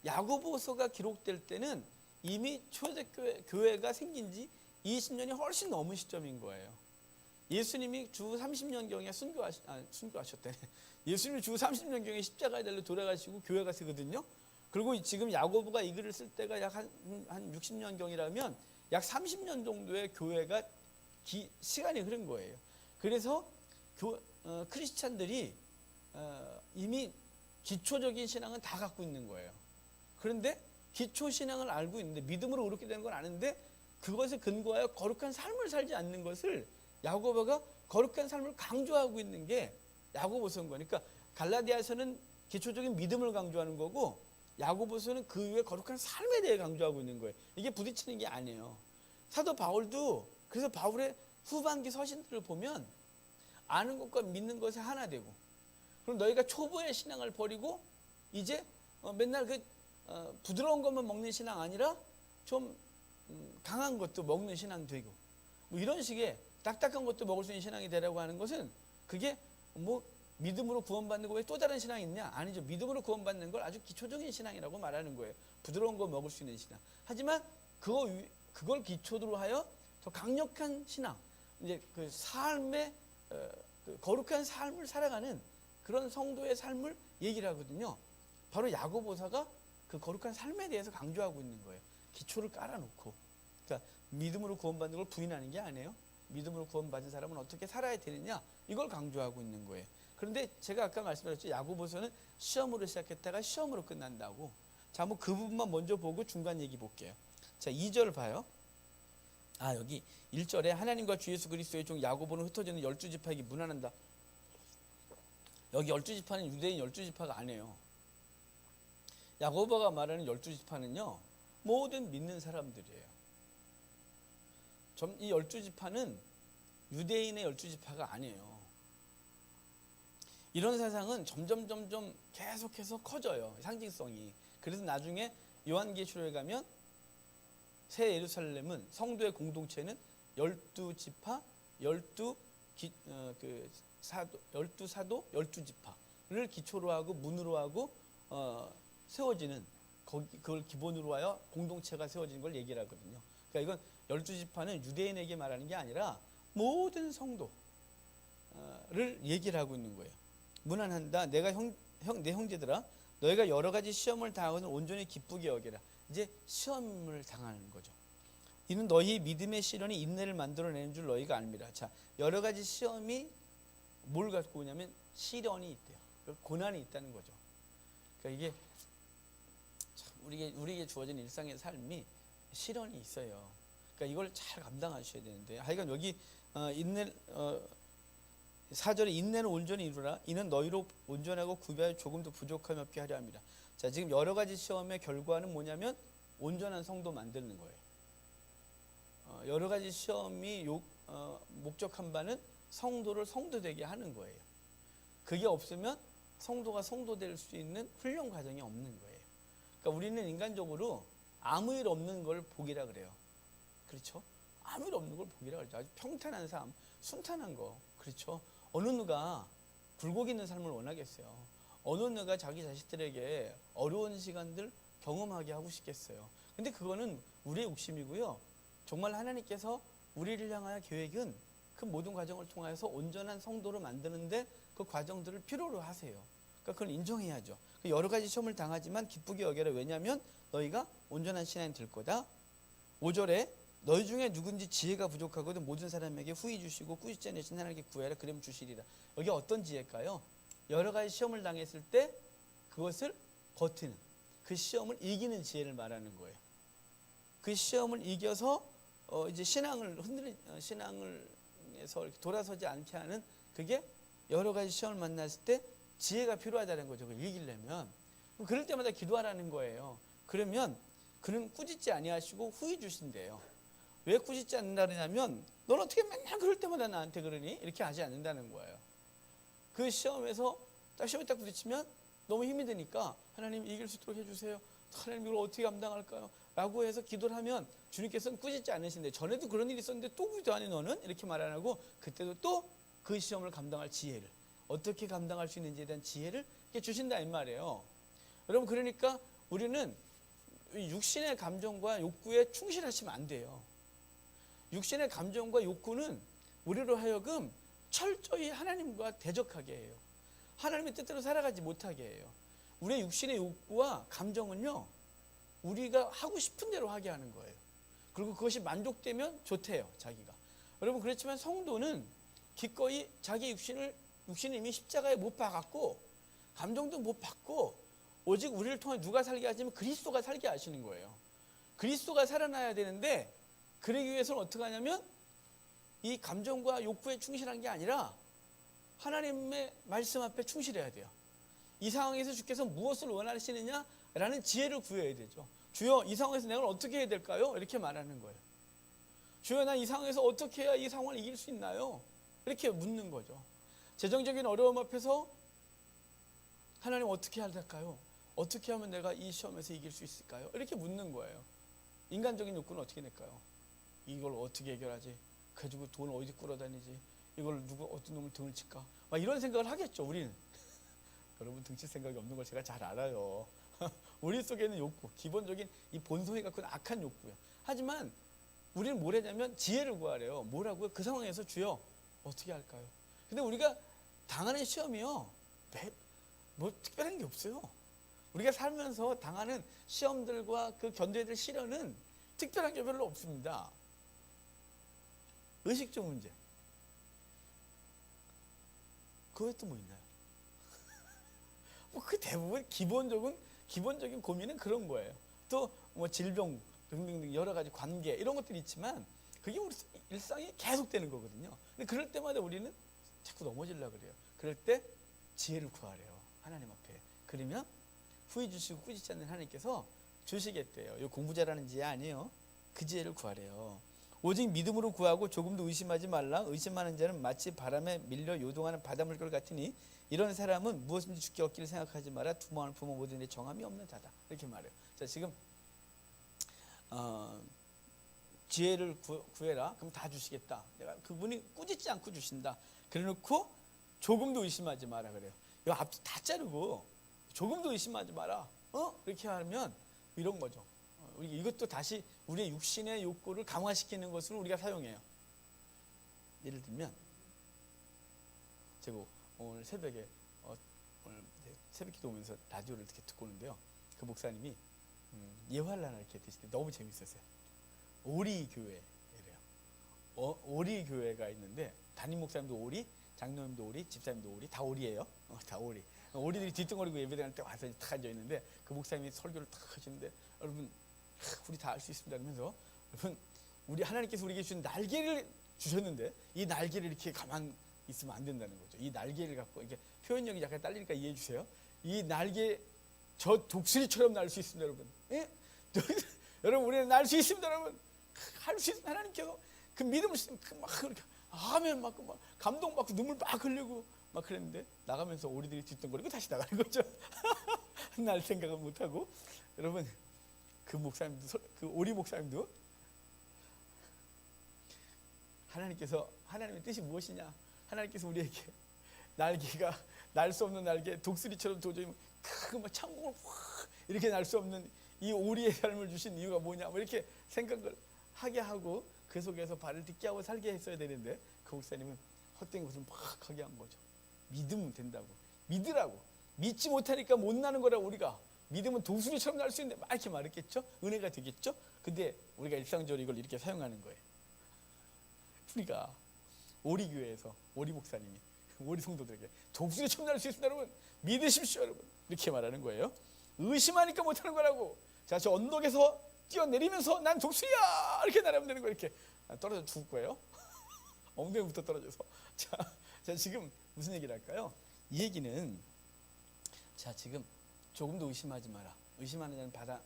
야고보서가 기록될 때는 이미 초대교회가 생긴 지 20년이 훨씬 넘은 시점인 거예요. 예수님이 주 30년경에 순교하셨대네. 예수님이 주 30년경에 십자가에 달려 돌아가시고 교회가 세거든요. 그리고 지금 야고보가 이 글을 쓸 때가 약 한 60년경이라면 약 30년 정도의 교회가 시간이 흐른 거예요. 그래서 크리스찬들이 이미 기초적인 신앙은 다 갖고 있는 거예요. 그런데 기초 신앙을 알고 있는데, 믿음으로 의롭게 되는 건 아는데, 그것에 근거하여 거룩한 삶을 살지 않는 것을 야고보가 거룩한 삶을 강조하고 있는 게 야고보서인 거니까, 갈라디아서는 기초적인 믿음을 강조하는 거고, 야고보서는 그 이후에 거룩한 삶에 대해 강조하고 있는 거예요. 이게 부딪히는 게 아니에요. 사도 바울도, 그래서 바울의 후반기 서신들을 보면 아는 것과 믿는 것이 하나 되고, 그럼 너희가 초보의 신앙을 버리고 이제 맨날 부드러운 것만 먹는 신앙 아니라 좀 강한 것도 먹는 신앙 되고, 뭐 이런 식의 딱딱한 것도 먹을 수 있는 신앙이 되라고 하는 것은, 그게 뭐 믿음으로 구원받는 거 외에 또 다른 신앙이 있냐? 아니죠. 믿음으로 구원받는 걸 아주 기초적인 신앙이라고 말하는 거예요. 부드러운 거 먹을 수 있는 신앙. 하지만 그걸 기초로 하여 더 강력한 신앙, 이제 그 삶의 그 거룩한 삶을 살아가는 그런 성도의 삶을 얘기를 하거든요. 바로 야고보서가 그 거룩한 삶에 대해서 강조하고 있는 거예요. 기초를 깔아놓고. 그러니까 믿음으로 구원받는 걸 부인하는 게 아니에요. 믿음으로 구원받은 사람은 어떻게 살아야 되느냐, 이걸 강조하고 있는 거예요. 그런데 제가 아까 말씀드렸죠. 야고보서는 시험으로 시작했다가 시험으로 끝난다고. 자, 뭐 그 부분만 먼저 보고 중간 얘기 볼게요. 자, 2절 봐요. 여기 1절에 하나님과 주 예수 그리스도의 종 야고보는 흩어지는 12지파에게 문안한다. 여기 12지파는 유대인 12지파가 아니에요. 야고보가 말하는 12지파는요, 모든 믿는 사람들이에요. 이 12지파는 유대인의 12지파가 아니에요. 이런 사상은 점점 계속해서 커져요. 상징성이. 그래서 나중에 요한계시록에 가면 새 예루살렘은, 성도의 공동체는 12지파, 12사도, 12지파를 기초로 하고 문으로 하고 세워지는, 그걸 기본으로 하여 공동체가 세워지는 걸 얘기를 하거든요. 그러니까 이건 12지파는 유대인에게 말하는 게 아니라 모든 성도를 얘기를 하고 있는 거예요. 문안한다. 내 형제들아, 너희가 여러 가지 시험을 당하고는 온전히 기쁘게 여겨라. 이제 시험을 당하는 거죠. 이는 너희 믿음의 시련이 인내를 만들어내는 줄 너희가 알미라. 자, 여러 가지 시험이 뭘 갖고 오냐면 시련이 있대요. 고난이 있다는 거죠. 그러니까 이게 참 우리에게 주어진 일상의 삶이 시련이 있어요. 그러니까 이걸 잘 감당하셔야 되는데, 하여간 여기 4절에 인내는 온전히 이루라. 이는 너희로 온전하고 구비하여 조금도 부족함이 없게 하려 합니다. 자, 지금 여러 가지 시험의 결과는 뭐냐면 온전한 성도 만드는 거예요. 여러 가지 시험이 목적한 바는 성도를 성도되게 하는 거예요. 그게 없으면 성도가 성도될 수 있는 훈련 과정이 없는 거예요. 그러니까 우리는 인간적으로 아무 일 없는 걸 복이라 그래요. 그렇죠? 아무 일 없는 걸 복이라 그러죠. 아주 평탄한 삶, 순탄한 거. 그렇죠? 어느 누가 굴곡 있는 삶을 원하겠어요. 어느 누가 자기 자식들에게 어려운 시간들 경험하게 하고 싶겠어요. 근데 그거는 우리의 욕심이고요. 정말 하나님께서 우리를 향하여 계획은 그 모든 과정을 통해서 온전한 성도를 만드는데 그 과정들을 필요로 하세요. 그러니까 그걸 인정해야죠. 여러 가지 시험을 당하지만 기쁘게 여겨라. 왜냐하면 너희가 온전한 신앙이 될 거다. 5절에 너희 중에 누군지 지혜가 부족하거든 모든 사람에게 후히 주시고 꾸짖지 않으신 하나님께 구하라. 그러면 주시리라. 여기 어떤 지혜일까요? 여러 가지 시험을 당했을 때 그것을 버티는, 그 시험을 이기는 지혜를 말하는 거예요. 그 시험을 이겨서 이제 신앙을 흔들린 신앙을에서 이렇게 돌아서지 않게 하는 그게 여러 가지 시험을 만났을 때 지혜가 필요하다는 거죠. 그걸 이기려면 그럴 때마다 기도하라는 거예요. 그러면 그는 꾸짖지 아니하시고 후히 주신대요. 왜 꾸짖지 않는다 그러냐면 넌 어떻게 맨날 그럴 때마다 나한테 그러니? 이렇게 하지 않는다는 거예요. 그 시험에서 시험에 딱 부딪히면 너무 힘이 드니까 하나님 이길 수 있도록 해주세요. 하나님 이걸 어떻게 감당할까요? 라고 해서 기도를 하면 주님께서는 꾸짖지 않으신데 전에도 그런 일이 있었는데 또 기도하니 너는? 이렇게 말 안 하고 그때도 또 그 시험을 감당할 지혜를 어떻게 감당할 수 있는지에 대한 지혜를 주신다 이 말이에요. 여러분 그러니까 우리는 육신의 감정과 욕구에 충실하시면 안 돼요. 육신의 감정과 욕구는 우리로 하여금 철저히 하나님과 대적하게 해요. 하나님의 뜻대로 살아가지 못하게 해요. 우리의 육신의 욕구와 감정은요, 우리가 하고 싶은 대로 하게 하는 거예요. 그리고 그것이 만족되면 좋대요, 자기가. 여러분 그렇지만 성도는 기꺼이 자기 육신을 이미 십자가에 못 박았고 감정도 못 받고 오직 우리를 통해 누가 살게 하시면 그리스도가 살게 하시는 거예요. 그리스도가 살아나야 되는데 그러기 위해서는 어떻게 하냐면 이 감정과 욕구에 충실한 게 아니라 하나님의 말씀 앞에 충실해야 돼요. 이 상황에서 주께서 무엇을 원하시느냐라는 지혜를 구해야 되죠. 주여 이 상황에서 내가 어떻게 해야 될까요? 이렇게 말하는 거예요. 주여 난 이 상황에서 어떻게 해야 이 상황을 이길 수 있나요? 이렇게 묻는 거죠. 재정적인 어려움 앞에서 하나님 어떻게 해야 될까요? 어떻게 하면 내가 이 시험에서 이길 수 있을까요? 이렇게 묻는 거예요. 인간적인 욕구는 어떻게 낼까요? 이걸 어떻게 해결하지? 가지고 돈을 어디 끌어다니지? 이걸 어떤 놈을 등을 칠까? 막 이런 생각을 하겠죠, 우리는. 여러분 등칠 생각이 없는 걸 제가 잘 알아요. 우리 속에는 욕구, 기본적인 이 본성이 갖고 있는 악한 욕구예요. 하지만 우리는 뭘 했냐면 지혜를 구하래요. 뭐라고요? 그 상황에서 주여 어떻게 할까요? 근데 우리가 당하는 시험이요, 뭐 특별한 게 없어요. 우리가 살면서 당하는 시험들과 그 견뎌야 될 시련은 특별한 게 별로 없습니다. 의식적 문제. 그 외에 또 뭐 있나요? 뭐 그 대부분 기본적인 고민은 그런 거예요. 또 뭐 질병 등등등 여러 가지 관계 이런 것들이 있지만 그게 우리 일상이 계속되는 거거든요. 근데 그럴 때마다 우리는 자꾸 넘어지려고 그래요. 그럴 때 지혜를 구하래요, 하나님 앞에. 그러면 후회 주시고 꾸짖지 않는 하나님께서 주시겠대요. 이 공부 잘하는 지혜 아니에요. 그 지혜를 구하래요. 오직 믿음으로 구하고 조금도 의심하지 말라. 의심하는 자는 마치 바람에 밀려 요동하는 바닷물결 같으니 이런 사람은 무엇인지 주께 얻기를 생각하지 마라. 두마을 부모 모든 데 정함이 없는 자다. 이렇게 말해요. 자, 지금 지혜를 구해라. 그럼 다 주시겠다. 내가 그분이 꾸짖지 않고 주신다. 그래놓고 조금도 의심하지 마라 그래요. 이거 앞 다 자르고 조금도 의심하지 마라. 이렇게 하면 이런 거죠. 우리 이것도 다시 우리의 육신의 욕구를 강화시키는 것으로 우리가 사용해요. 예를 들면 제가 오늘 새벽에 오늘 새벽 기도 오면서 라디오를 이렇게 듣고 오는데요. 그 목사님이 예활란을 이렇게 드실 때 너무 재밌었어요. 오리교회래요. 오리교회가 있는데 담임 목사님도 오리, 장로님도 오리, 집사님도 오리, 다 오리예요. 다 오리. 오리들이 뒤뚱거리고 예배드릴 때 와서 탁 앉아 있는데 그 목사님이 설교를 탁 하시는데 여러분 우리 다 알 수 있습니다. 그러면서 여러분 우리 하나님께서 우리에게 주신 날개를 주셨는데 이 날개를 이렇게 가만 있으면 안 된다는 거죠. 이 날개를 갖고 이게 표현력이 약간 딸리니까 이해해 주세요. 이 날개 저 독수리처럼 날 수 있습니다, 여러분. 예? 여러분 우리는 날 수 있습니다, 여러분. 할 수 있습니다. 하나님께서 그 믿음을 막 그렇게 하면 막 감동받고 눈물 막 흘리고 막 그랬는데 나가면서 오리들이 뒤뚱거리고 다시 나가는 거죠. 날 생각을 못 하고 여러분 그 목사님도 그 오리 목사님도 하나님께서 하나님의 뜻이 무엇이냐? 하나님께서 우리에게 날개가 날 수 없는 날개 독수리처럼 도저히 그 창공을 확 이렇게 날 수 없는 이 오리의 삶을 주신 이유가 뭐냐? 뭐 이렇게 생각을 하게 하고 그 속에서 발을 딛게 하고 살게 했어야 되는데 그 목사님은 헛된 것을 막 하게 한 거죠. 믿으면 된다고. 믿으라고. 믿지 못하니까 못 나는 거라. 우리가 믿으면 독수리처럼 날 수 있는데 막 이렇게 말했겠죠? 은혜가 되겠죠? 근데 우리가 일상적으로 이걸 이렇게 사용하는 거예요. 우리가 오리교회에서 오리 목사님이 오리 성도들에게 독수리처럼 날 수 있습니다, 여러분. 믿으십시오, 여러분. 이렇게 말하는 거예요. 의심하니까 못하는 거라고. 자, 저 언덕에서 뛰어내리면서 난 독수리야 이렇게 날아가면 되는 거예요. 이렇게 떨어져 죽을 거예요. 엉덩이부터 떨어져서. 자 지금 무슨 얘기를 할까요? 이 얘기는 자 지금 조금 더 의심하지 마라. 의심하는 자는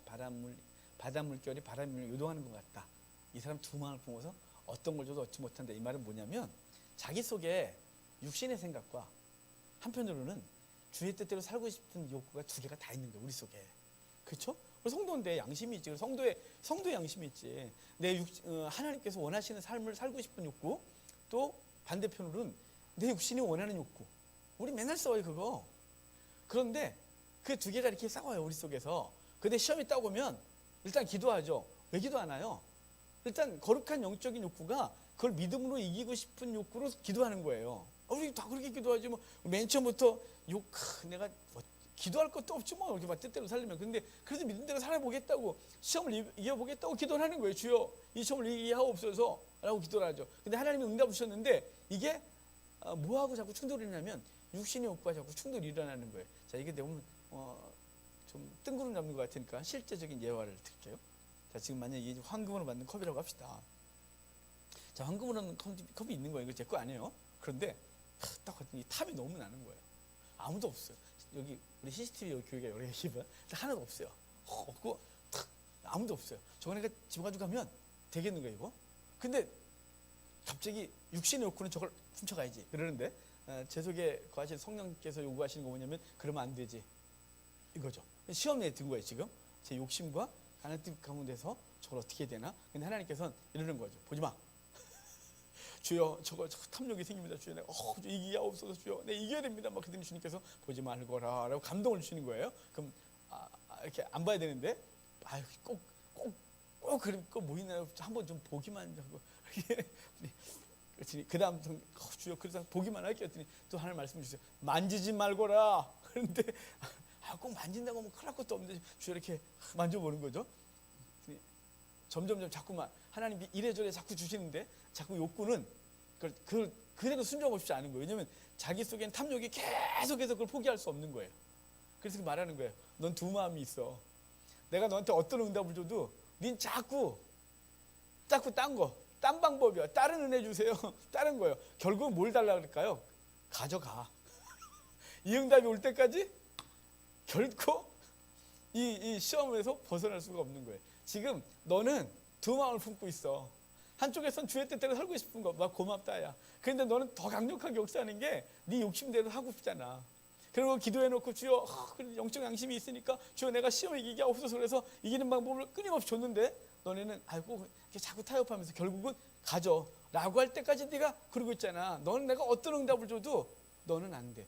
바닷물결이 바람을 요동하는 것 같다. 이 사람 두 마음을 품어서 어떤 걸 줘도 얻지 못한다. 이 말은 뭐냐면 자기 속에 육신의 생각과 한편으로는 주의 뜻대로 살고 싶은 욕구가 두 개가 다 있는 거예요. 우리 속에. 그렇죠? 성도인데 양심이 있지. 성도의 양심이 있지. 하나님께서 원하시는 삶을 살고 싶은 욕구, 또 반대편으로는 내 육신이 원하는 욕구. 우리 맨날 싸워요 그거. 그런데 그 두 개가 이렇게 싸워요 우리 속에서. 근데 시험이 딱 오면 일단 기도하죠. 왜 기도하나요? 일단 거룩한 영적인 욕구가 그걸 믿음으로 이기고 싶은 욕구로 기도하는 거예요. 우리 다 그렇게 기도하지 뭐. 맨 처음부터 내가 뭐 기도할 것도 없지 뭐 이렇게 막 뜻대로 살려면. 근데 그래도 믿음대로 살아보겠다고, 시험을 이겨보겠다고 기도를 하는 거예요. 주여 이 시험을 이기하옵소서 라고 기도를 하죠. 근데 하나님이 응답을 주셨는데 이게 뭐하고 자꾸 충돌이 일어나면 육신의 욕구가 자꾸 충돌이 일어나는 거예요. 자 이게 너무 좀 뜬구름 잡는 것 같으니까 실제적인 예화를 드릴게요. 자 지금 만약에 이게 황금으로 만든 컵이라고 합시다. 자 황금으로 만든 컵이 있는 거예요. 이거 제 거 아니에요. 그런데 딱 봤더니 탑이 너무 나는 거예요. 아무도 없어요. 여기 우리 CCTV 교회가 여러 개 있지만 하나도 없어요. 없고 아무도 없어요. 저거 내가 집어가지고 가면 되겠는 거예요 이거. 근데 갑자기 육신의 욕구는 저걸 훔쳐가야지 그러는데 제 속에 거하신 성령께서 요구하시는 거 뭐냐면 그러면 안 되지 이거죠. 시험에 든 거예요 지금. 제 욕심과 가는 뜻 가운데서 저걸 어떻게 해야 되나. 근데 하나님께서는 이러는 거죠. 보지 마. 주여 저거 탐욕이 생깁니다. 주여 내가 이기하옵소서. 주여 내가 이겨야 됩니다. 막 그랬더니 주님께서 보지 말거라 라고 감동을 주시는 거예요. 그럼 이렇게 안 봐야 되는데 꼭 그거 뭐 있나요? 한번 좀 보기만 하고 그 다음 주여 그래서 보기만 할게요. 했더니 또 하나님 말씀 주세요. 만지지 말거라. 그런데 꼭 만진다고 하면 큰일 날 것도 없는데 주여 이렇게 만져보는 거죠. 점점 자꾸만 하나님이 이래저래 자꾸 주시는데 자꾸 욕구는 그대로 순종하고 싶지 않은 거예요. 왜냐하면 자기 속엔 탐욕이 계속해서 그걸 포기할 수 없는 거예요. 그래서 말하는 거예요. 넌 두 마음이 있어. 내가 너한테 어떤 응답을 줘도 닌 자꾸 딴 방법이야. 다른 은혜 주세요. 다른 거예요. 결국은 뭘 달라 그럴까요? 가져가. 이 응답이 올 때까지 결코 이 시험에서 벗어날 수가 없는 거예요. 지금 너는 두 마음을 품고 있어. 한쪽에선 주의 뜻대로 살고 싶은 거 막 고맙다 야. 그런데 너는 더 강력하게 역사하는 게 네 욕심대로 하고 싶잖아. 그리고 기도해놓고 주여 영적 양심이 있으니까 주여 내가 시험 이기게 하옵소서. 그래서 이기는 방법을 끊임없이 줬는데 너네는 이렇게 자꾸 타협하면서 결국은 가져 라고 할 때까지 네가 그러고 있잖아. 너는 내가 어떤 응답을 줘도 너는 안 돼.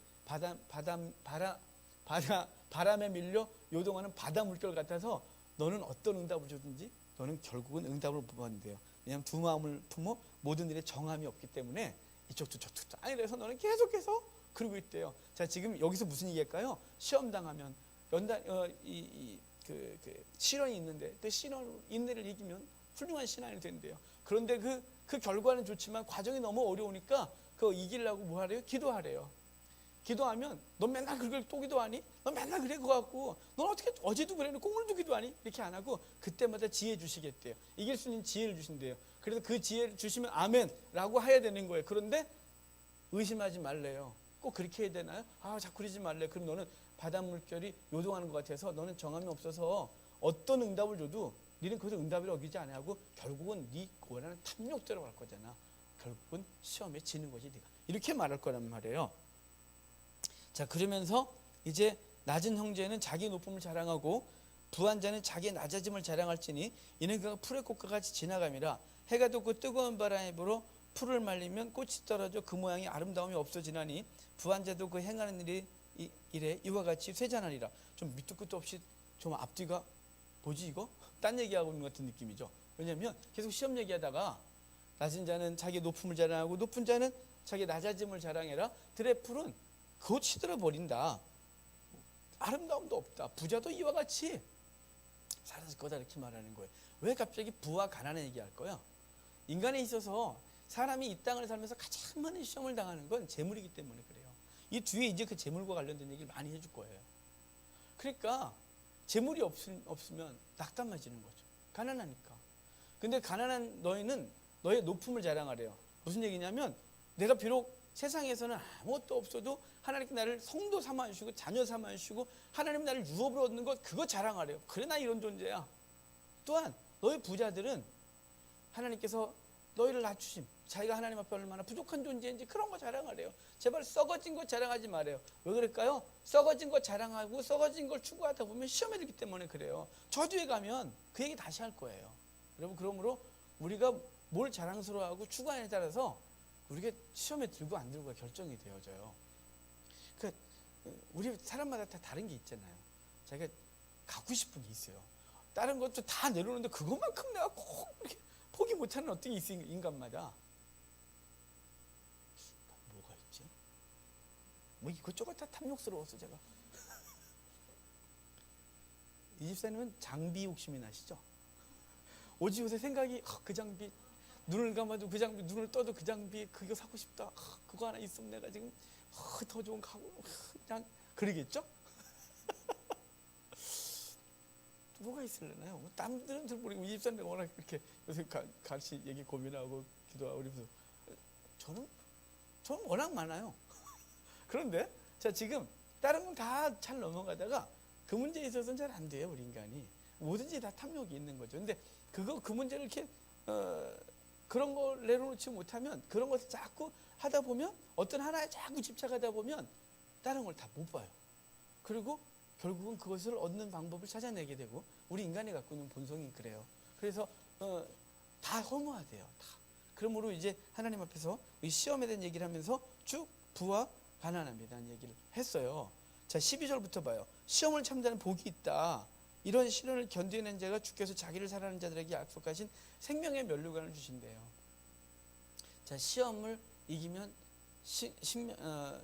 바람에 밀려 요동하는 바다 물결 같아서 너는 어떤 응답을 주든지 너는 결국은 응답을 못 받는데요. 왜냐하면 두 마음을 품어 모든 일에 정함이 없기 때문에 이쪽도 저쪽도 아니래서 너는 계속해서 그러고 있대요. 자 지금 여기서 무슨 얘기할까요? 시험 당하면 시련이 있는데 그 시련 인내를 이기면 훌륭한 신앙이 된대요. 그런데 그 결과는 좋지만 과정이 너무 어려우니까 그거 이기려고 뭐 하래요? 기도하래요. 기도하면 넌 맨날 그걸 또 기도하니? 넌 맨날 그래 그거 갖고 넌 어떻게 어제도 그래놓고 오늘도 기도하니? 이렇게 안 하고 그때마다 지혜 주시겠대요. 이길 수 있는 지혜를 주신대요. 그래서 그 지혜를 주시면 아멘 라고 해야 되는 거예요. 그런데 의심하지 말래요. 꼭 그렇게 해야 되나요? 자꾸 그러지 말래. 그럼 너는 바닷물결이 요동하는 것 같아서 너는 정함이 없어서 어떤 응답을 줘도 너는 그것을 응답을 어기지 않아 하고 결국은 네 원하는 탐욕대로 갈 거잖아. 결국은 시험에 지는 거지 네가. 이렇게 말할 거란 말이에요. 자 그러면서 이제 낮은 형제는 자기 높음을 자랑하고 부한 자는 자기의 낮아짐을 자랑할지니 이는 그가 풀의 꽃과 같이 지나감이라. 해가 돋고 뜨거운 바람이 불어 풀을 말리면 꽃이 떨어져 그 모양이 아름다움이 없어지나니 부한 자도 그 행하는 일에 이와 같이 쇠잔하리라. 좀 밑도 끝도 없이 좀 앞뒤가 뭐지 이거? 딴 얘기하고 있는 것 같은 느낌이죠. 왜냐하면 계속 시험 얘기하다가 낮은 자는 자기 높음을 자랑하고 높은 자는 자기 낮아짐을 자랑해라. 들의 풀은 곧 시들어 버린다. 아름다움도 없다. 부자도 이와 같이 사라질 거다 이렇게 말하는 거예요. 왜 갑자기 부와 가난을 얘기할 거야? 인간에 있어서 사람이 이 땅을 살면서 가장 많은 시험을 당하는 건 재물이기 때문에 그래요. 이 뒤에 이제 그 재물과 관련된 얘기를 많이 해줄 거예요. 그러니까 재물이 없으면 낙담해지는 거죠. 가난하니까. 근데 가난한 너희는 너의 높음을 자랑하래요. 무슨 얘기냐면 내가 비록 세상에서는 아무것도 없어도 하나님께 나를 성도 삼아 주시고 자녀 삼아 주시고 하나님 나를 유업으로 얻는 것, 그거 자랑하래요. 그래 나 이런 존재야. 또한 너희 부자들은 하나님께서 너희를 낮추심, 자기가 하나님 앞에 얼마나 부족한 존재인지 그런 거 자랑하래요. 제발 썩어진 것 자랑하지 말아요. 왜 그럴까요? 썩어진 것 자랑하고 썩어진 걸 추구하다 보면 시험에 들기 때문에 그래요. 저주에 가면 그 얘기 다시 할 거예요. 여러분, 그러므로 우리가 뭘 자랑스러워하고 추구하느냐에 따라서 우리가 시험에 들고 안 들고가 결정이 되어져요. 그러니까 우리 사람마다 다 다른 게 있잖아요. 자기가 갖고 싶은 게 있어요. 다른 것도 다 내려놓는데 그것만큼 내가 꼭 이렇게 포기 못하는 어떤 게 있어요, 인간마다. 뭐가 있지? 뭐 이것저것 다 탐욕스러웠어 제가. 이 집사님은 장비 욕심이 나시죠? 오직 요새 생각이 그 장비, 눈을 감아도 그 장비, 눈을 떠도 그 장비, 그거 사고 싶다. 그거 하나 있으면 내가 지금 더 좋은 가구, 그냥 그러겠죠? 뭐가 있을려나요? 남들은 잘 모르고 이 집사님 워낙 이렇게 요새 같이 얘기 고민하고 기도하고 그러면서 저는 워낙 많아요. 그런데 자, 지금 다른 건 다 잘 넘어가다가 그 문제에 있어서는 잘 안 돼요. 우리 인간이 뭐든지 다 탐욕이 있는 거죠. 근데 그 문제를 이렇게 그런 걸 내려놓지 못하면, 그런 것을 자꾸 하다 보면, 어떤 하나에 자꾸 집착하다 보면 다른 걸 다 못 봐요. 그리고 결국은 그것을 얻는 방법을 찾아내게 되고, 우리 인간이 갖고 있는 본성이 그래요. 그래서 다 허무하대요. 다. 그러므로 이제 하나님 앞에서 이 시험에 대한 얘기를 하면서 쭉 부와 가난함이라는 얘기를 했어요. 자, 12절부터 봐요. 시험을 참자는 복이 있다. 이런 시련을 견디는 자가 주께서 자기를 사랑하는 자들에게 약속하신 생명의 면류관을 주신대요. 자, 시험을 이기면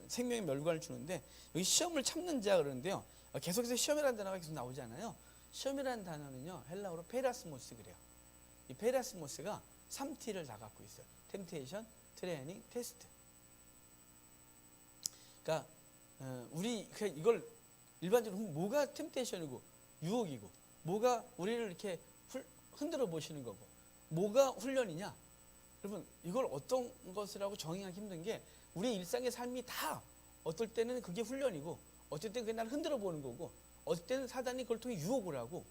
생명의 면류관을 주는데, 여기 시험을 참는 자 그러는데요. 계속해서 시험이라는 단어가 계속 나오잖아요. 시험이라는 단어는요, 헬라어로 페라스모스 그래요. 이 페라스모스가 3T를 다 갖고 있어요. 템테이션, 트레이닝, 테스트. 그러니까 우리 이걸 일반적으로 뭐가 템테이션이고 유혹이고, 뭐가 우리를 이렇게 흔들어 보시는 거고, 뭐가 훈련이냐? 여러분, 이걸 어떤 것이라고 정의하기 힘든 게, 우리 일상의 삶이 다 어떨 때는 그게 훈련이고, 어떨 때는 그게 나를 흔들어 보는 거고, 어떨 때는 사단이 그걸 통해 유혹을 하고,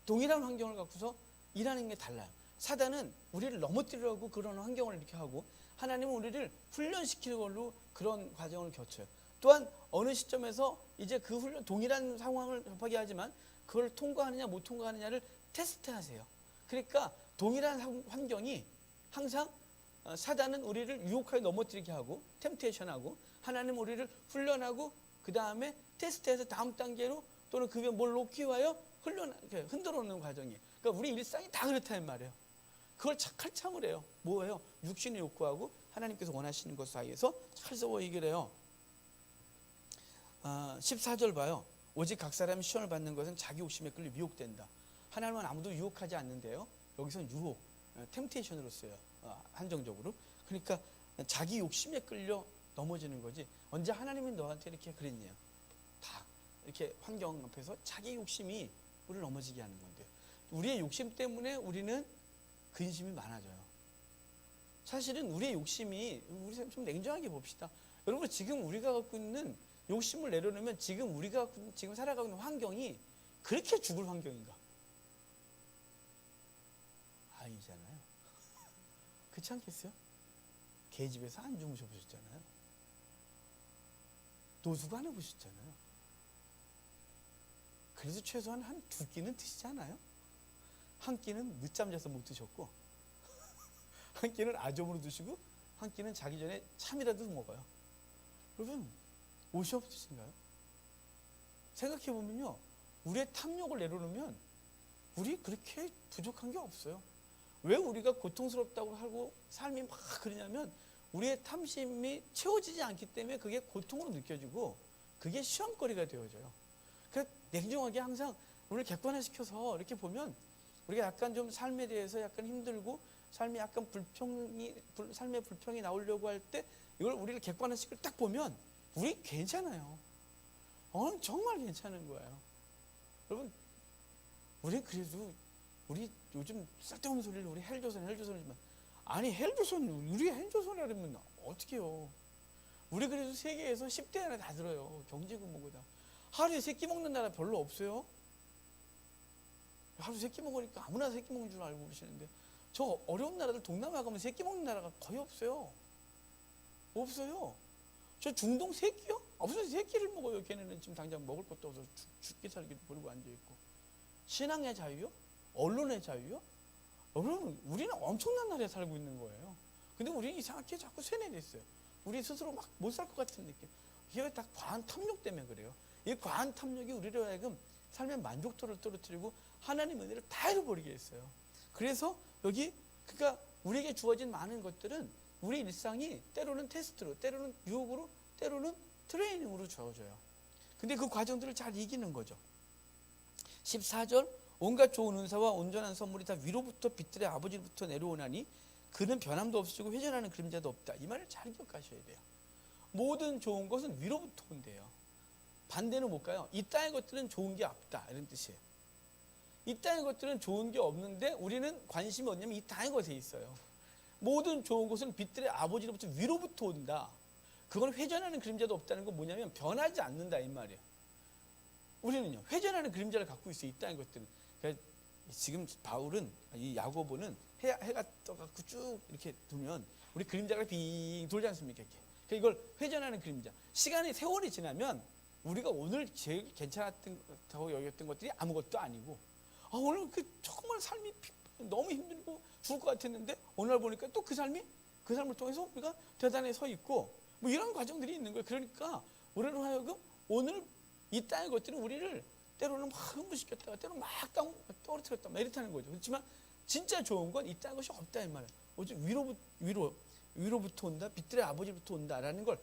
동일한 환경을 갖고서 일하는 게 달라요. 사단은 우리를 넘어뜨리려고 그런 환경을 이렇게 하고, 하나님은 우리를 훈련시키는 걸로 그런 과정을 거쳐요. 또한 어느 시점에서 이제 그 훈련, 동일한 상황을 접하게 하지만 그걸 통과하느냐 못 통과하느냐를 테스트하세요. 그러니까 동일한 환경이 항상 사단은 우리를 유혹하게 넘어뜨리게 하고, 템테이션하고, 하나님은 우리를 훈련하고, 그 다음에 테스트해서 다음 단계로, 또는 그게 뭘 놓기 위하여 흔들어 놓는 과정이에요. 그러니까 우리 일상이 다 그렇다는 말이에요. 그걸 칼참을 해요. 뭐예요? 육신의 욕구하고 하나님께서 원하시는 것 사이에서 잘 싸워 이기래요. 14절 봐요. 오직 각 사람이 시험을 받는 것은 자기 욕심에 끌려 미혹된다. 하나님은 아무도 유혹하지 않는데요. 여기서는 유혹, 템테이션으로 써요. 한정적으로. 그러니까 자기 욕심에 끌려 넘어지는 거지. 언제 하나님이 너한테 이렇게 그랬냐. 다 이렇게 환경 앞에서 자기 욕심이 우리를 넘어지게 하는 건데, 우리의 욕심 때문에 우리는 근심이 많아져요. 사실은 우리의 욕심이, 우리 좀 냉정하게 봅시다. 여러분, 지금 우리가 갖고 있는 욕심을 내려놓으면 지금 우리가 지금 살아가고 있는 환경이 그렇게 죽을 환경인가? 아니잖아요. 그렇지 않겠어요? 개집에서 안 주무셔 보셨잖아요. 노숙 안 해보셨잖아요. 그래서 최소한 한 2끼는 드시지 않아요? 한 끼는 늦잠 자서 못 드셨고, 한 끼는 아점으로 드시고, 한 끼는 자기 전에 참이라도 먹어요. 여러분, 옷이 없으신가요? 생각해보면요, 우리의 탐욕을 내려놓으면 우리 그렇게 부족한 게 없어요. 왜 우리가 고통스럽다고 하고 삶이 막 그러냐면, 우리의 탐심이 채워지지 않기 때문에 그게 고통으로 느껴지고, 그게 시험거리가 되어져요. 그러니까 냉정하게 항상 우리를 객관화시켜서 이렇게 보면, 우리가 약간 좀 삶에 대해서 약간 힘들고, 삶에 약간 삶의 불평이 나오려고 할 때, 이걸 우리를 객관화시키고 딱 보면 우리 괜찮아요. 정말 괜찮은 거예요. 여러분, 우리 그래도 우리 요즘 쓸데없는 소리를 우리 헬조선이지만 아니 헬조선 우리 헬조선이라면 어떻게 해요? 우리 그래도 세계에서 10대 안에 다 들어요. 경제规模보다. 하루에 3끼 먹는 나라 별로 없어요. 하루 3끼 먹으니까 아무나 3끼 먹는 줄 알고 그러시는데 저 어려운 나라들 동남아 가면 3끼 먹는 나라가 거의 없어요. 없어요. 저 중동 3끼요? 무슨 3끼를 먹어요. 걔네는 지금 당장 먹을 것도 없어서 죽기 살기도 모르고 앉아있고. 신앙의 자유요? 언론의 자유요? 여러분 우리는 엄청난 나라에 살고 있는 거예요. 근데 우리는 이상하게 자꾸 세뇌됐어요. 우리 스스로 막 못 살 것 같은 느낌. 이게 다 과한 탐욕 때문에 그래요. 이 과한 탐욕이 우리로 하여금 삶의 만족도를 떨어뜨리고 하나님 은혜를 다 잃어버리게 했어요. 그래서 여기 그러니까 우리에게 주어진 많은 것들은 우리 일상이 때로는 테스트로, 때로는 유혹으로, 때로는 트레이닝으로 주어져요. 근데 그 과정들을 잘 이기는 거죠. 14절 온갖 좋은 은사와 온전한 선물이 다 위로부터 빛들의 아버지로부터 내려오나니 그는 변함도 없으시고 회전하는 그림자도 없다. 이 말을 잘 기억하셔야 돼요. 모든 좋은 것은 위로부터 온대요. 반대는 뭘까요? 이 땅의 것들은 좋은 게 없다 이런 뜻이에요. 이 땅의 것들은 좋은 게 없는데 우리는 관심이 어디냐면 이 땅의 것에 있어요. 모든 좋은 것은 빛들의 아버지로부터 위로부터 온다. 그건 회전하는 그림자도 없다는 건 뭐냐면 변하지 않는다 이 말이에요. 우리는요 회전하는 그림자를 갖고 있어요. 이 땅의 것들은. 그러니까 지금 바울은 이 야고보는 해가 떠갖고 쭉 이렇게 두면 우리 그림자가 빙 돌지 않습니까? 이렇게. 그러니까 이걸 회전하는 그림자. 시간이 세월이 지나면 우리가 오늘 제일 괜찮았다고 여겼던 것들이 아무것도 아니고 오늘 그 정말 삶이 너무 힘들고 죽을 것 같았는데 어느 날 보니까 또 그 삶을 통해서 우리가 대단히 서 있고 뭐 이런 과정들이 있는 거예요. 그러니까 우리로 하여금 오늘 이 땅의 것들은 우리를 때로는 막 흥분시켰다가 때로는 막 떨어뜨렸다 막 이렇다는 거죠. 그렇지만 진짜 좋은 건 이 땅의 것이 없다 이 말이에요. 오직 위로부터 온다, 빛들의 아버지로부터 온다라는 걸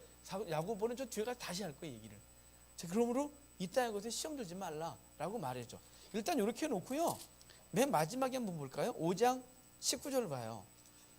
야고보는 저 뒤에가 다시 할 거예요 얘기를. 자, 그러므로 이 땅의 것에 시험 들지 말라라고 말해줘. 일단 이렇게 해놓고요. 맨 마지막에 한번 볼까요? 5장 19절을 봐요.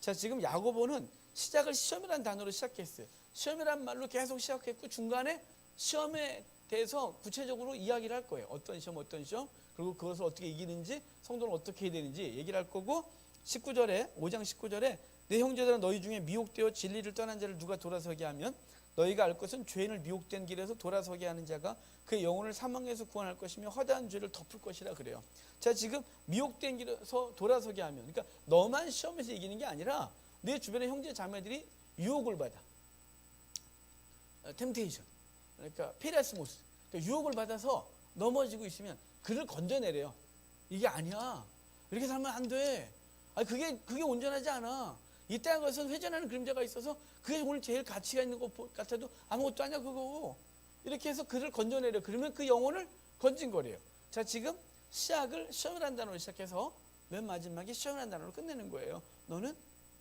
자, 지금 야고보는 시작을 시험이라는 단어로 시작했어요. 시험이라는 말로 계속 시작했고 중간에 시험에 대해서 구체적으로 이야기를 할 거예요. 어떤 시험, 그리고 그것을 어떻게 이기는지, 성도는 어떻게 해야 되는지 얘기를 할 거고 5장 19절에 내 형제들아 너희 중에 미혹되어 진리를 떠난 자를 누가 돌아서게 하면 너희가 알 것은 죄인을 미혹된 길에서 돌아서게 하는 자가 그의 영혼을 사망에서 구원할 것이며 허다한 죄를 덮을 것이라 그래요. 자, 지금 미혹된 길에서 돌아서게 하면 그러니까 너만 시험에서 이기는 게 아니라 내 주변의 형제 자매들이 유혹을 받아. 템테이션. 그러니까 페라스모스. 그러니까 유혹을 받아서 넘어지고 있으면 그를 건져내래요. 이게 아니야. 이렇게 살면 안 돼. 그게 온전하지 않아. 이 땅에 것은 회전하는 그림자가 있어서 그게 오늘 제일 가치가 있는 것 같아도 아무것도 아니야 그거. 이렇게 해서 그를 건져내려. 그러면 그 영혼을 건진 거래요. 자, 지금 시작을 시험이라는 단어로 시작해서 맨 마지막에 시험이라는 단어로 끝내는 거예요. 너는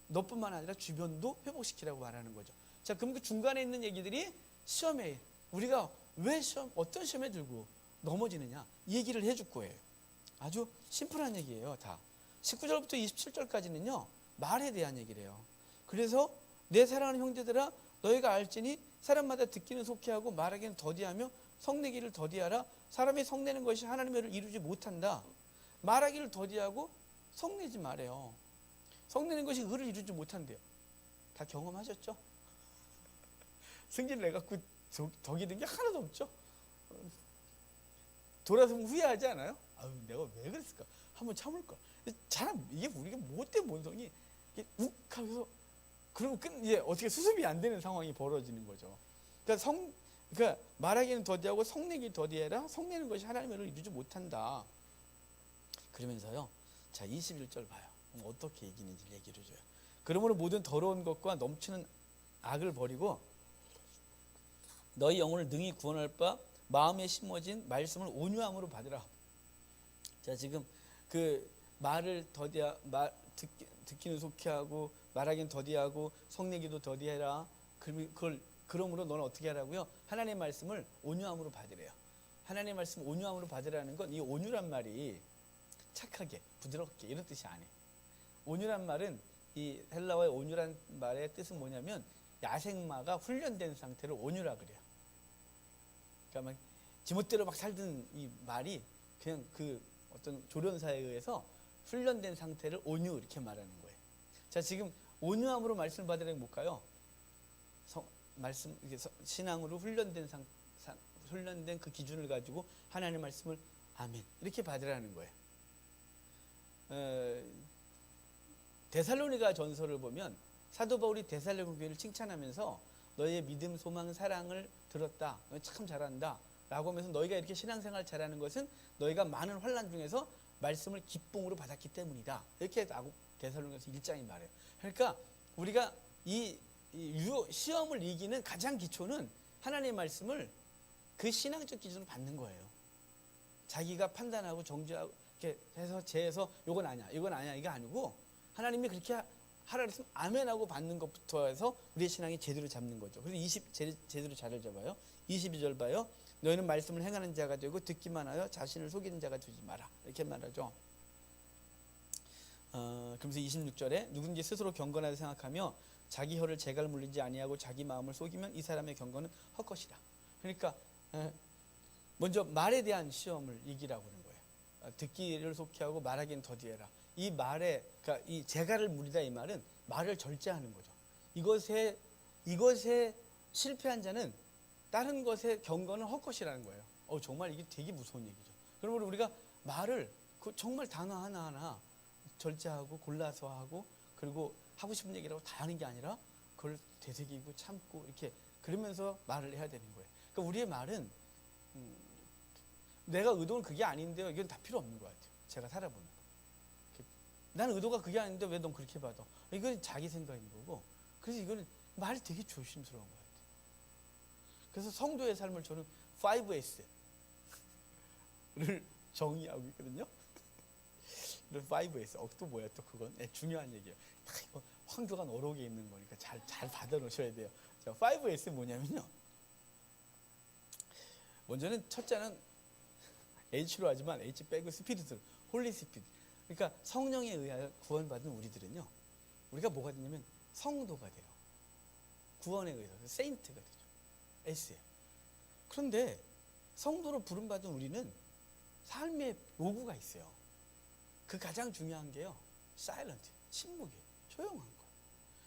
너뿐만 아니라 주변도 회복시키라고 말하는 거죠. 자, 그럼 그 중간에 있는 얘기들이 시험에 우리가 왜 어떤 시험에 들고 넘어지느냐 이 얘기를 해줄 거예요. 아주 심플한 얘기예요. 다 19절부터 27절까지는요 말에 대한 얘기래요. 그래서 내 사랑하는 형제들아 너희가 알지니 사람마다 듣기는 속히하고 말하기는 더디하며 성내기를 더디하라. 사람이 성내는 것이 하나님의 의를 이루지 못한다. 말하기를 더디하고 성내지 말아요. 성내는 것이 의를 이루지 못한대요. 다 경험하셨죠? 승질을 내갖고 덕이 든 게 하나도 없죠? 돌아서면 후회하지 않아요? 내가 왜 그랬을까? 한번 참을걸. 이게 우리가 못된 본성이 욱 하면서 그러면 이제 어떻게 수습이 안 되는 상황이 벌어지는 거죠. 그러니까 말하기는 더디하고 성내기 더디해라. 성내는 것이 하나님의 의를 이루지 못한다. 그러면서요. 자, 21절 봐요. 어떻게 이기는지 얘기를 해줘요. 그러므로 모든 더러운 것과 넘치는 악을 버리고 너희 영혼을 능히 구원할 바 마음에 심어진 말씀을 온유함으로 받으라. 자, 지금 그 말을 듣기는 속히하고 말하기는 더디하고 성내기도 더디해라. 그러므로 너는 어떻게 하라고요? 하나님의 말씀을 온유함으로 받으래요. 하나님의 말씀을 온유함으로 받으라는 건 이 온유란 말이 착하게 부드럽게 이런 뜻이 아니에요. 온유란 말은 이 헬라어의 온유란 말의 뜻은 뭐냐면 야생마가 훈련된 상태로 온유라 그래요. 그러니까 막 지멋대로 막 살던 이 말이 그냥 그 어떤 조련사에 의해서 훈련된 상태를 온유 이렇게 말하는 거예요. 자, 지금 온유함으로 말씀을 받으려면 뭘까요? 말씀, 신앙으로 훈련된 그 기준을 가지고 하나님의 말씀을 아멘 이렇게 받으라는 거예요. 데살로니가 전서를 보면 사도 바울이 데살로니가 교회를 칭찬하면서 너희의 믿음, 소망, 사랑을 들었다. 너희 참 잘한다. 라고 하면서 너희가 이렇게 신앙생활 잘하는 것은 너희가 많은 환난 중에서 말씀을 기쁨으로 받았기 때문이다. 이렇게 데살로니가서 1장이 말해요. 그러니까 우리가 이 시험을 이기는 가장 기초는 하나님의 말씀을 그 신앙적 기준으로 받는 거예요. 자기가 판단하고 정죄하고 이렇게 해서 재해서 이건 아니야, 이건 아니야, 이게 아니고 하나님이 그렇게 하라 그랬으면 아멘하고 받는 것부터 해서 우리의 신앙이 제대로 잡는 거죠. 그래서 제대로 자를 잡아요. 22절 봐요. 너희는 말씀을 행하는 자가 되고 듣기만 하여 자신을 속이는 자가 되지 마라. 이렇게 말하죠. 그러면서 26절에 누군지 스스로 경건하다 생각하며 자기 혀를 재갈 물리지 아니하고 자기 마음을 속이면 이 사람의 경건은 헛것이다. 그러니까 먼저 말에 대한 시험을 이기라고 하는 거예요. 듣기를 속히 하고 말하기는 더디해라. 이 말에, 그러니까 이 재갈을 물리다 이 말은 말을 절제하는 거죠. 이것에 실패한 자는 다른 것의 경건은 헛것이라는 거예요. 정말 이게 되게 무서운 얘기죠. 그러므로 우리가 말을 정말 단어 하나하나 절제하고 골라서 하고 그리고 하고 싶은 얘기라고 다 하는 게 아니라 그걸 되새기고 참고 이렇게 그러면서 말을 해야 되는 거예요. 그러니까 우리의 말은 내가 의도는 그게 아닌데요. 이건 다 필요 없는 것 같아요. 제가 살아보는 거. 나는 의도가 그게 아닌데 왜 넌 그렇게 받아? 이건 자기 생각인 거고. 그래서 이거는 말이 되게 조심스러운 것 같아요. 그래서 성도의 삶을 저는 5S를 정의하고 있거든요. 5S. 또 뭐야 또 그건? 중요한 얘기예요. 다 이거 황교안 어록에 있는 거니까 잘 받아 놓으셔야 돼요. 자, 5S 뭐냐면요. 먼저는 첫째는 H로 하지만 H 빼고 스피릿으로 홀리 스피릿. 그러니까 성령에 의하여 구원받은 우리들은요. 우리가 뭐가 되냐면 성도가 돼요. 구원에 의해서 세인트가 되죠. S에. 그런데 성도로 부름받은 우리는 삶의 요구가 있어요. 그 가장 중요한 게요. 사일런트, 침묵이에요. 조용한 거.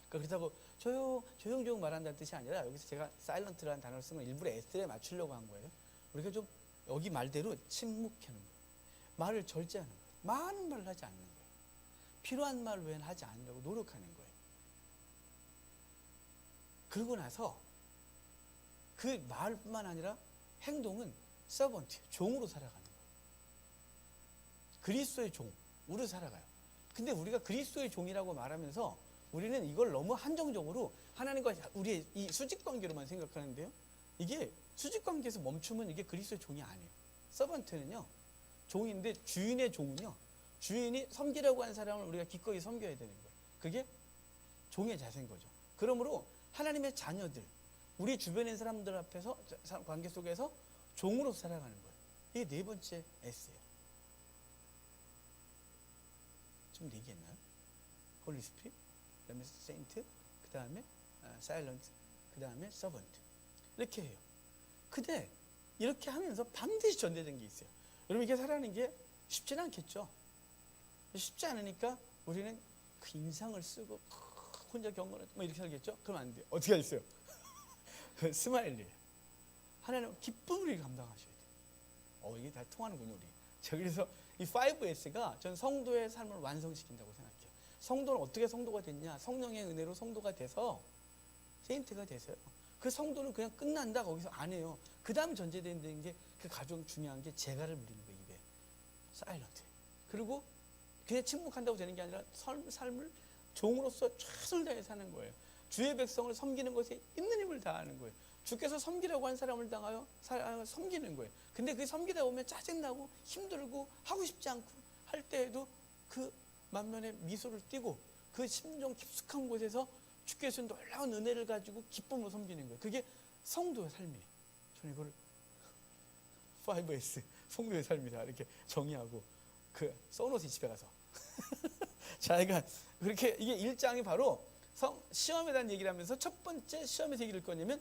그러니까 그렇다고 조용 말한다는 뜻이 아니라 여기서 제가 사일런트라는 단어를 쓴 건 일부러 S에 맞추려고 한 거예요. 우리가 좀 여기 말대로 침묵하는 거예요. 말을 절제하는 거예요. 많은 말을 하지 않는 거예요. 필요한 말 외에는 하지 않으려고 노력하는 거예요. 그러고 나서 그 말뿐만 아니라 행동은 서번트, 종으로 살아가는 거예요. 그리스도의 종으로 살아가요. 근데 우리가 그리스도의 종이라고 말하면서 우리는 이걸 너무 한정적으로 하나님과 우리의 이 수직관계로만 생각하는데요. 이게 수직관계에서 멈추면 이게 그리스도의 종이 아니에요. 서번트는요. 종인데 주인의 종은요. 주인이 섬기라고 하는 사람을 우리가 기꺼이 섬겨야 되는 거예요. 그게 종의 자세인 거죠. 그러므로 하나님의 자녀들, 우리 주변에 있는 사람들 앞에서 관계 속에서 종으로 살아가는 거예요. 이게 네 번째 S예요. 좀 얘기했나요? 홀리 스피릿, 그 다음에 세인트, 그 다음에 사일런트, 그 다음에 서번트. 이렇게 해요. 근데 이렇게 하면서 반드시 전제된 게 있어요. 여러분 이렇게 살아가는 게 쉽지는 않겠죠. 쉽지 않으니까 우리는 그 인상을 쓰고 혼자 경건을 뭐 이렇게 살겠죠. 그럼 안 돼요. 어떻게 하겠어요? 스마일리에요. 하나님 기쁨을 감당하셔야 돼요. 이게 다 통하는군요 우리. 자, 그래서 이 5S가 전 성도의 삶을 완성시킨다고 생각해요. 성도는 어떻게 성도가 됐냐? 성령의 은혜로 성도가 돼서 세인트가 돼서요. 그 성도는 그냥 끝난다 거기서 안 해요. 그 다음 전제되는 게 그 가장 중요한 게 재갈을 물리는 거예요. 입에 사일런트. 그리고 그냥 침묵한다고 되는 게 아니라 삶을 종으로서 최선을 다해 사는 거예요. 주의 백성을 섬기는 것에 있는 힘을 다하는 거예요. 주께서 섬기라고 한 사람을 당하여 섬기는 거예요. 근데 그 섬기다 보면 짜증나고 힘들고 하고 싶지 않고 할 때에도 그 만면에 미소를 띠고 그 심정 깊숙한 곳에서 주께서 놀라운 은혜를 가지고 기쁨으로 섬기는 거예요. 그게 성도의 삶이에요. 저는 이걸 5S 성도의 삶이다 이렇게 정의하고 써놓으세요 집에 가서. 자, 그러니까 그렇게 이게 1장이 바로 시험에 대한 얘기를 하면서 첫 번째 시험에서 얘기를 거냐면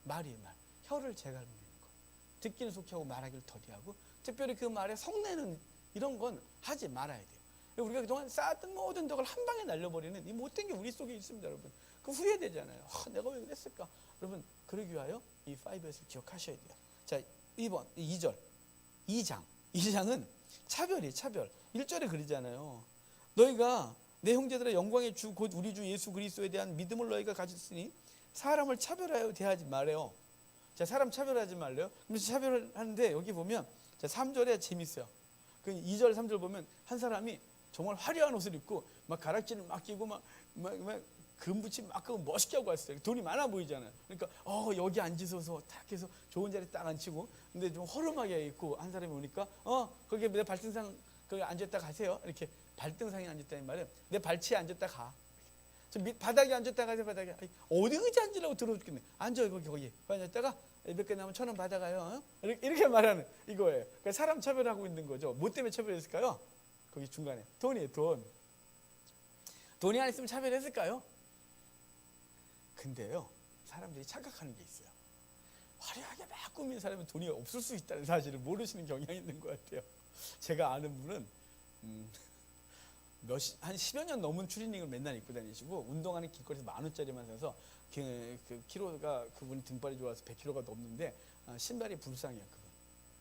말이에요. 말. 혀를 재갈물리는 거. 듣기는 속히 하고 말하기를 더디하고 특별히 그 말에 성내는 이런 건 하지 말아야 돼요. 우리가 그동안 쌓았던 모든 덕을 한 방에 날려버리는 이 못된 게 우리 속에 있습니다, 여러분. 그 후회되잖아요. 내가 왜 그랬을까? 여러분, 그러기 위하여 이 5S를 기억하셔야 돼요. 자, 2번, 2절. 2장은 차별이에요, 차별. 1절에 그러잖아요. 너희가 내 형제들의 영광의 주 곧 우리 주 예수 그리스도에 대한 믿음을 너희가 가졌으니 사람을 차별하여 대하지 말아요. 자, 사람 차별하지 말래요. 그래서 차별을 하는데 여기 보면 자, 3절에 재밌어요. 그 2절, 3절 보면 한 사람이 정말 화려한 옷을 입고 막 가락지를 막 끼고 막 금붙임 막 하고 멋있게 하고 왔어요. 돈이 많아 보이잖아요. 그러니까 여기 앉으셔서 탁 해서 좋은 자리에 딱 앉히고, 근데 좀 허름하게 입고 한 사람이 오니까 거기 내 발등상 거기 앉았다 가세요. 이렇게 발등상에 앉았다는 말은 내 발치에 앉았다 가. 바닥에 앉았다 가세요. 바닥에. 어디 의자 앉으려고 들어 죽겠네. 앉아 거기 앉았다가 몇 개 남으면 1,000원 받아가요. 이렇게 말하는 이거예요. 그러니까 사람 차별하고 있는 거죠. 뭐 때문에 차별했을까요? 거기 중간에 돈이에요. 돈이 안 있으면 차별했을까요? 근데요, 사람들이 착각하는 게 있어요. 화려하게 막 꾸민 사람은 돈이 없을 수 있다는 사실을 모르시는 경향이 있는 것 같아요. 제가 아는 분은 한 10여 년 넘은 추리닝을 맨날 입고 다니시고 운동하는 길거리에서 10,000원짜리만 사서 그 키로가 그분이 등발이 좋아서 100kg가 넘는데 신발이 불쌍해요. 그분.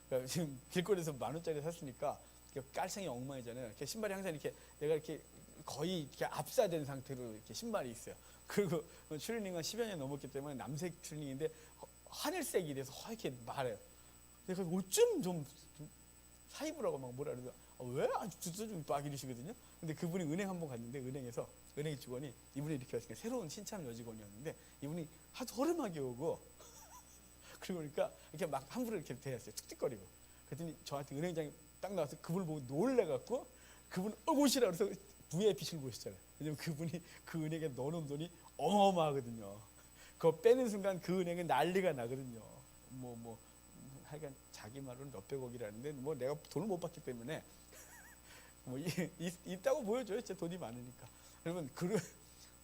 그러니까 지금 길거리에서 10,000원짜리 샀으니까 깔창이 엉망이잖아요. 이렇게 신발이 항상 이렇게 내가 이렇게 거의 이렇게 압사된 상태로 이렇게 신발이 있어요. 그리고 추리닝은 10여 년 넘었기 때문에 남색 추리닝인데 하늘색이 돼서 이렇게 말해요. 내가 어쩜 좀 사입으라고 막 뭐라 그러더라. 왜? 아주 두꺼운 막 이러시거든요. 근데 그분이 은행 한번 갔는데 은행에서 은행 직원이 이분이 이렇게 왔으니까 새로운 신참 여직원이었는데 이분이 아주 허름하게 오고 그러고 보니까 이렇게 막 함부로 이렇게 대했어요. 툭툭거리고. 그랬더니 저한테 은행장이 딱 나와서 그분을 보고 놀래갖고 그분 오시라 그래서 부의 빛을 보셨잖아요. 왜냐면 그분이 그 은행에 넣어놓은 돈이 어마어마하거든요. 그거 빼는 순간 그 은행에 난리가 나거든요. 하여간 자기 말로는 몇백억이라는데 뭐 내가 돈을 못 받기 때문에 뭐 있다고 보여줘요. 제 돈이 많으니까. 여러분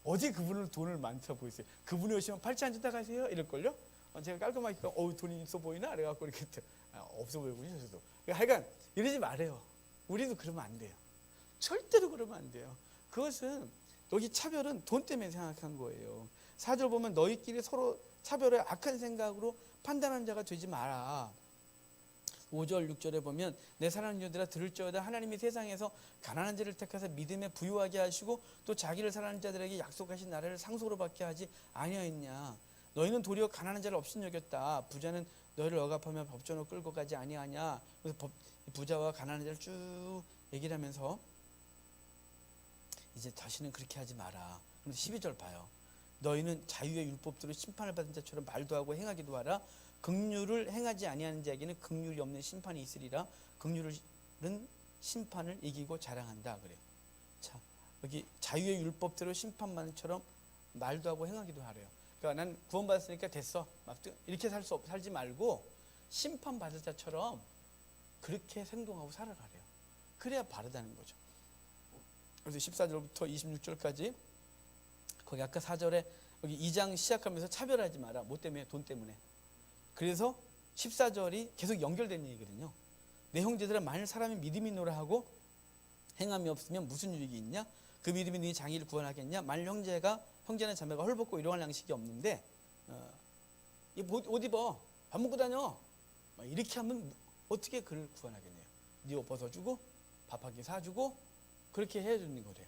어디 그분은 돈을 많다 보이세요? 그분이 오시면 팔찌 앉았다 가세요 이럴걸요? 제가 깔끔하게 돈이 있어 보이나? 그래갖고 이렇게 없어 보이군요. 저도. 하여간 이러지 말아요. 우리도 그러면 안 돼요. 절대로 그러면 안 돼요. 그것은 여기 차별은 돈 때문에 생각한 거예요. 4절 보면 너희끼리 서로 차별해 악한 생각으로 판단하는 자가 되지 마라. 5절 6절에 보면 내 사랑하는 자들아 들을지어다 하나님이 세상에서 가난한 자를 택하사 믿음에 부유하게 하시고 또 자기를 사랑하는 자들에게 약속하신 나라를 상속으로 받게 하지 아니하였냐. 너희는 도리어 가난한 자를 없인 여겼다. 부자는 너희를 억압하며 법전으로 끌고 가지 아니하냐. 그래서 부자와 가난한 자를 쭉 얘기를 하면서 이제 다시는 그렇게 하지 마라. 그런데 12절 봐요. 너희는 자유의 율법대로 심판을 받은 자처럼 말도 하고 행하기도 하라. 긍휼을 행하지 아니하는 자에게는 긍휼이 없는 심판이 있으리라. 긍휼은 심판을 이기고 자랑한다 그래요. 자, 여기 자유의 율법대로 심판만처럼 말도 하고 행하기도 하래요. 그러니까 난 구원받았으니까 됐어. 이렇게 살지 말고 심판받을 자처럼 그렇게 행동하고 살아가래요. 그래야 바르다는 거죠. 그래서 14절부터 26절까지 거기 아까 4절에 여기 2장 시작하면서 차별하지 마라. 뭐 때문에? 돈 때문에. 그래서 14절이 계속 연결된 얘기거든요. 내 형제들아 만일 사람이 믿음이 있노라 하고 행함이 없으면 무슨 유익이 있냐? 그 믿음이 네 장의를 구원하겠냐? 만일 형제나 자매가 헐벗고 일용할 양식이 없는데 옷 입어 밥 먹고 다녀 이렇게 하면 어떻게 그를 구원하겠네요. 네 옷 벗어주고 밥 한 끼 사주고 그렇게 해주는 거래요.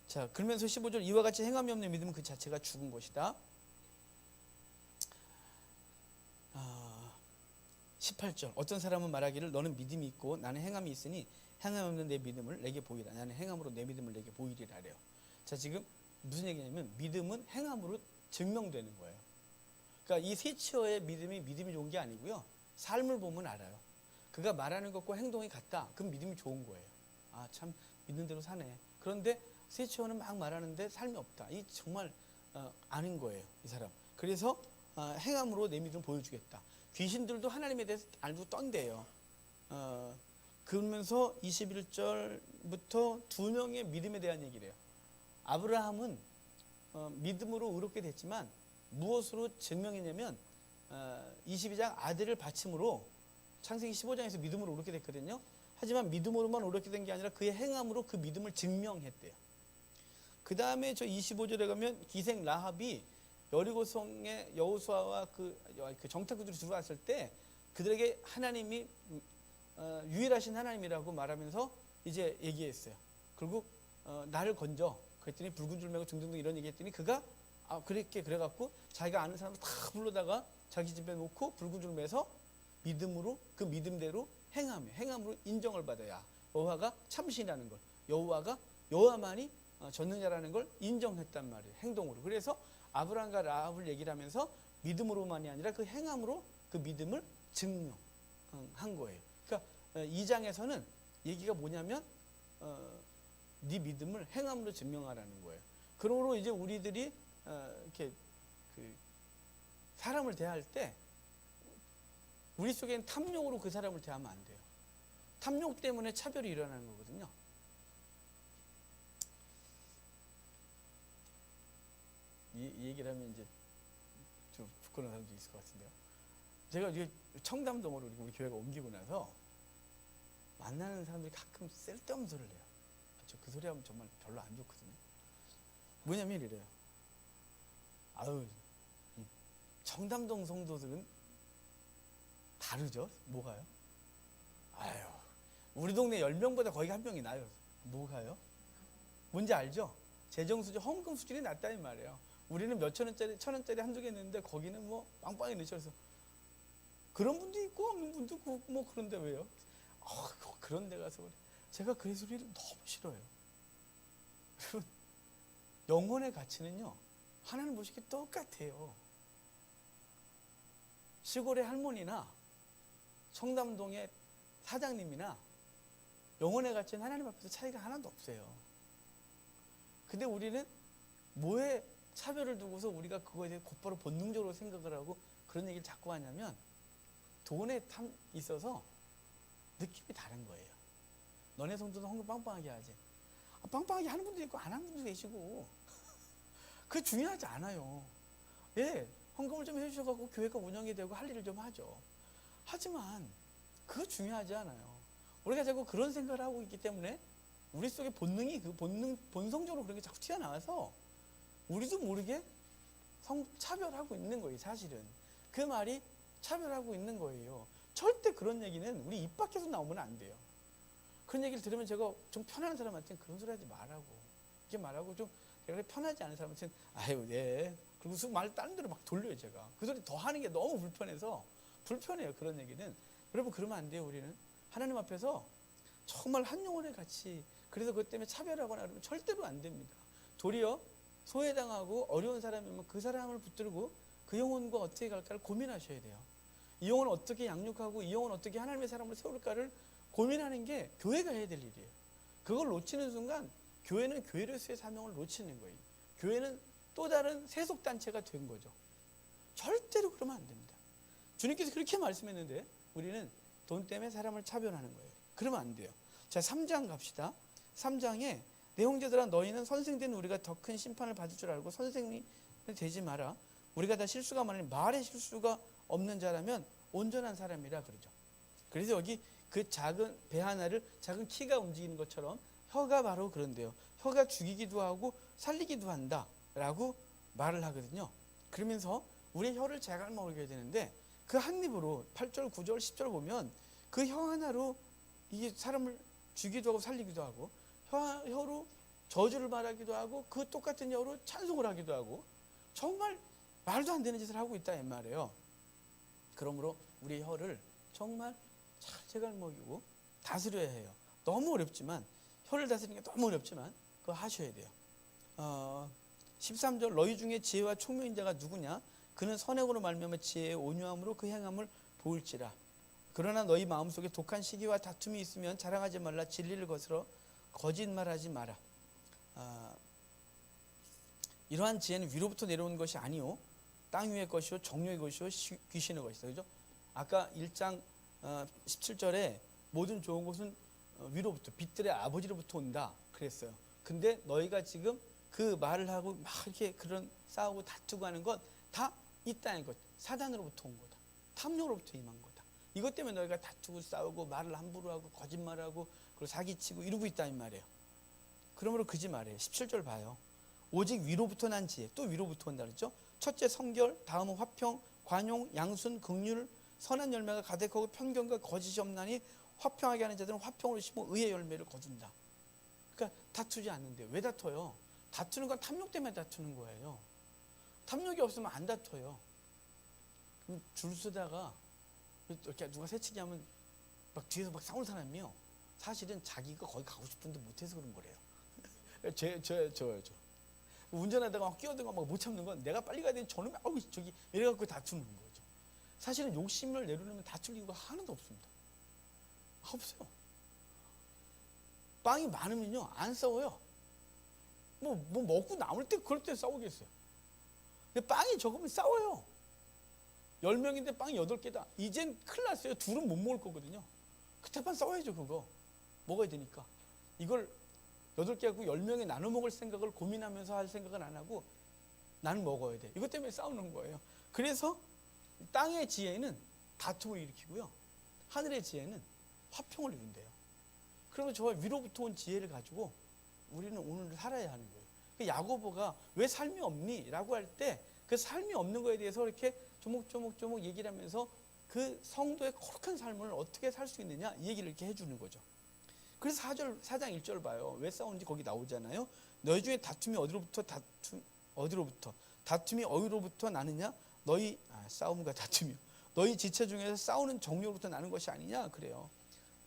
자, 그러면서 15절 이와 같이 행함이 없는 믿음은 그 자체가 죽은 것이다. 18절 어떤 사람은 말하기를 너는 믿음이 있고 나는 행함이 있으니 행함 없는 내 믿음을 내게 보이라. 나는 행함으로 내 믿음을 내게 보이리라 래요. 자, 지금 무슨 얘기냐면 믿음은 행함으로 증명되는 거예요. 그러니까 이 세치어의 믿음이 좋은 게 아니고요. 삶을 보면 알아요. 그가 말하는 것과 행동이 같다. 그럼 믿음이 좋은 거예요. 아, 참 믿는 대로 사네. 그런데 세치어는 막 말하는데 삶이 없다. 이 정말 아는 거예요. 이 사람. 그래서 행함으로 내 믿음을 보여주겠다. 귀신들도 하나님에 대해서 알고 떤대요. 그러면서 21절부터 두 명의 믿음에 대한 얘기를 해요. 아브라함은 믿음으로 의롭게 됐지만 무엇으로 증명했냐면 22장 아들을 바침으로 창세기 15장에서 믿음으로 의롭게 됐거든요. 하지만 믿음으로만 옳게 된 게 아니라 그의 행함으로 그 믿음을 증명했대요. 그 다음에 저 25절에 가면 기생 라합이 여리고성에 여호수아와 그 정탐꾼들이 들어왔을 때 그들에게 하나님이 유일하신 하나님이라고 말하면서 이제 얘기했어요. 그리고 나를 건져. 그랬더니 붉은 줄 메고 등등등 이런 얘기했더니 그가 그래갖고 자기가 아는 사람을 다 불러다가 자기 집에 놓고 붉은 줄 매서 믿음으로 그 믿음대로 행함으로 인정을 받아야 여호와가 참신이라는 걸, 여호와가 여호와만이 전능자라는 걸 인정했단 말이에요. 행동으로. 그래서 아브라함과 라합을 얘기를 하면서 믿음으로만이 아니라 그 행함으로 그 믿음을 증명한 거예요. 그러니까 2장에서는 얘기가 뭐냐면 네 믿음을 행함으로 증명하라는 거예요. 그러므로 이제 우리들이 이렇게 그 사람을 대할 때 우리 속에는 탐욕으로 그 사람을 대하면 안 돼요. 탐욕 때문에 차별이 일어나는 거거든요. 이 얘기를 하면 이제 좀 부끄러운 사람도 있을 것 같은데요. 제가 이제 청담동으로 우리 교회가 옮기고 나서 만나는 사람들이 가끔 쓸데없는 소리를 해요. 저 그 소리 하면 정말 별로 안 좋거든요. 뭐냐면 이래요. 아유, 청담동 성도들은 다르죠? 뭐가요? 아유, 우리 동네 10명보다 거의 1명이 나요. 뭐가요? 뭔지 알죠? 재정 수준, 헌금 수준이 낮다는 말이에요. 우리는 몇 천원짜리 한두 개 있는데 거기는 뭐 빵빵히 넣으셔서 그런 분도 있고 없는 분도 있고 뭐 그런데 왜요? 그런 데 가서 그래. 제가 그 소리를 너무 싫어요. 여러분, 영혼의 가치는요, 하나님 보시기에 똑같아요. 시골의 할머니나 청담동의 사장님이나 영혼의 가치는 하나님 앞에서 차이가 하나도 없어요. 근데 우리는 뭐에 차별을 두고서 우리가 그거에 대해 곧바로 본능적으로 생각을 하고 그런 얘기를 자꾸 하냐면 돈에 있어서 느낌이 다른 거예요. 너네 성도는 헌금 빵빵하게 하지. 빵빵하게 하는 분도 있고 안 하는 분도 계시고 그게 중요하지 않아요. 예, 헌금을 좀 해주셔가지고 교회가 운영이 되고 할 일을 좀 하죠. 하지만 그거 중요하지 않아요. 우리가 자꾸 그런 생각을 하고 있기 때문에 우리 속에 본능이 본성적으로 그런 게 자꾸 튀어나와서 우리도 모르게 차별하고 있는 거예요. 사실은 그 말이 차별하고 있는 거예요. 절대 그런 얘기는 우리 입 밖에서 나오면 안 돼요. 그런 얘기를 들으면 제가 좀 편한 사람한테는 그런 소리 하지 말라고 이렇게 말하고, 좀 제가 편하지 않은 사람한테는 아유 네, 그리고 말 다른 데로 막 돌려요. 제가 그 소리 더 하는 게 너무 불편해요. 그런 얘기는. 여러분, 그러면 안 돼요. 우리는 하나님 앞에서 정말 한 영혼의 가치, 그래서 그것 때문에 차별하거나 그러면 절대로 안 됩니다. 도리어 소외당하고 어려운 사람이면 그 사람을 붙들고 그 영혼과 어떻게 갈까를 고민하셔야 돼요. 이 영혼을 어떻게 양육하고 이 영혼을 어떻게 하나님의 사람으로 세울까를 고민하는 게 교회가 해야 될 일이에요. 그걸 놓치는 순간 교회는 교회로서의 사명을 놓치는 거예요. 교회는 또 다른 세속단체가 된 거죠. 절대로 그러면 안 됩니다. 주님께서 그렇게 말씀했는데 우리는 돈 때문에 사람을 차별하는 거예요. 그러면 안 돼요. 자, 3장 갑시다. 3장에 내 형제들아, 너희는 선생된 우리가 더 큰 심판을 받을 줄 알고 선생이 되지 마라. 우리가 다 실수가 많으니 말에 실수가 없는 자라면 온전한 사람이라 그러죠. 그래서 여기 그 작은 배 하나를 작은 키가 움직이는 것처럼 혀가 바로 그런데요. 혀가 죽이기도 하고 살리기도 한다라고 말을 하거든요. 그러면서 우리 혀를 잘 먹여야 되는데 그 한 입으로 8절, 9절, 10절 보면 그 혀 하나로 이게 사람을 죽이기도 하고 살리기도 하고, 혀로 저주를 말하기도 하고 그 똑같은 혀로 찬송을 하기도 하고, 정말 말도 안 되는 짓을 하고 있다 이 말이에요. 그러므로 우리 혀를 정말 잘 제갈먹이고 다스려야 해요. 너무 어렵지만, 혀를 다스리는 게 너무 어렵지만 그거 하셔야 돼요. 13절, 너희 중에 지혜와 총명인 자가 누구냐? 그는 선행으로 말미암아 지혜의 온유함으로 그 행함을 보일지라. 그러나 너희 마음속에 독한 시기와 다툼이 있으면 자랑하지 말라. 진리를 거스러 거짓말하지 마라. 이러한 지혜는 위로부터 내려온 것이 아니요 땅 위의 것이요 정욕의 것이요 귀신의 것이다. 그죠? 아까 1장 17절에 모든 좋은 것은 위로부터, 빛들의 아버지로부터 온다 그랬어요. 근데 너희가 지금 그 말을 하고 막 이렇게 그런 싸우고 다투고 하는 건 다 이 땅의 것, 사단으로부터 온 거다. 탐욕으로부터 임한 거다. 이것 때문에 너희가 다투고 싸우고 말을 함부로 하고 거짓말하고 그리고 사기치고 이러고 있다 이 말이에요. 그러므로 그지 말이에요. 17절 봐요. 오직 위로부터 난 지혜, 또 위로부터 온다 그랬죠. 첫째 성결, 다음은 화평, 관용, 양순, 긍휼, 선한 열매가 가득하고 편견과 거짓이 없나니 화평하게 하는 자들은 화평으로 심어 의의 열매를 거둔다. 그러니까 다투지 않는데 왜 다퉈요? 다투는 건 탐욕 때문에 다투는 거예요. 탐욕이 없으면 안 다퉈요. 줄 서다가 이렇게 누가 새치기 하면 막 뒤에서 막 싸우는 사람이요. 사실은 자기가 거기 가고 싶은데 못해서 그런 거래요. 저요. 운전하다가 막 끼어들고 막 못 참는 건 내가 빨리 가야 되는 저놈이 아우 저기 이래갖고 다투는 거죠. 사실은 욕심을 내려놓으면 다툴 이유가 하나도 없습니다. 없어요. 빵이 많으면요 안 싸워요. 뭐 먹고 남을 때 그럴 때 싸우겠어요. 근데 빵이 적으면 싸워요. 10명인데 빵이 8개다. 이젠 큰일 났어요. 둘은 못 먹을 거거든요. 그때만 싸워야죠. 그거 먹어야 되니까. 이걸 8개 갖고 10명이 나눠 먹을 생각을 고민하면서 할 생각은 안 하고 나는 먹어야 돼. 이것 때문에 싸우는 거예요. 그래서 땅의 지혜는 다툼을 일으키고요. 하늘의 지혜는 화평을 이룬대요. 그러면 저 위로부터 온 지혜를 가지고 우리는 오늘 살아야 하는 거예요. 그 야고보가 왜 삶이 없니? 라고 할 때 그 삶이 없는 거에 대해서 이렇게 조목조목 얘기를 하면서 그 성도의 거룩한 삶을 어떻게 살 수 있느냐 이 얘기를 이렇게 해주는 거죠. 그래서 4장 1절 봐요. 왜 싸우는지 거기 나오잖아요. 너희 중에 다툼이 다툼이 어디로부터 나느냐? 싸움과 다툼이요. 너희 지체 중에서 싸우는 정욕으로부터 나는 것이 아니냐 그래요.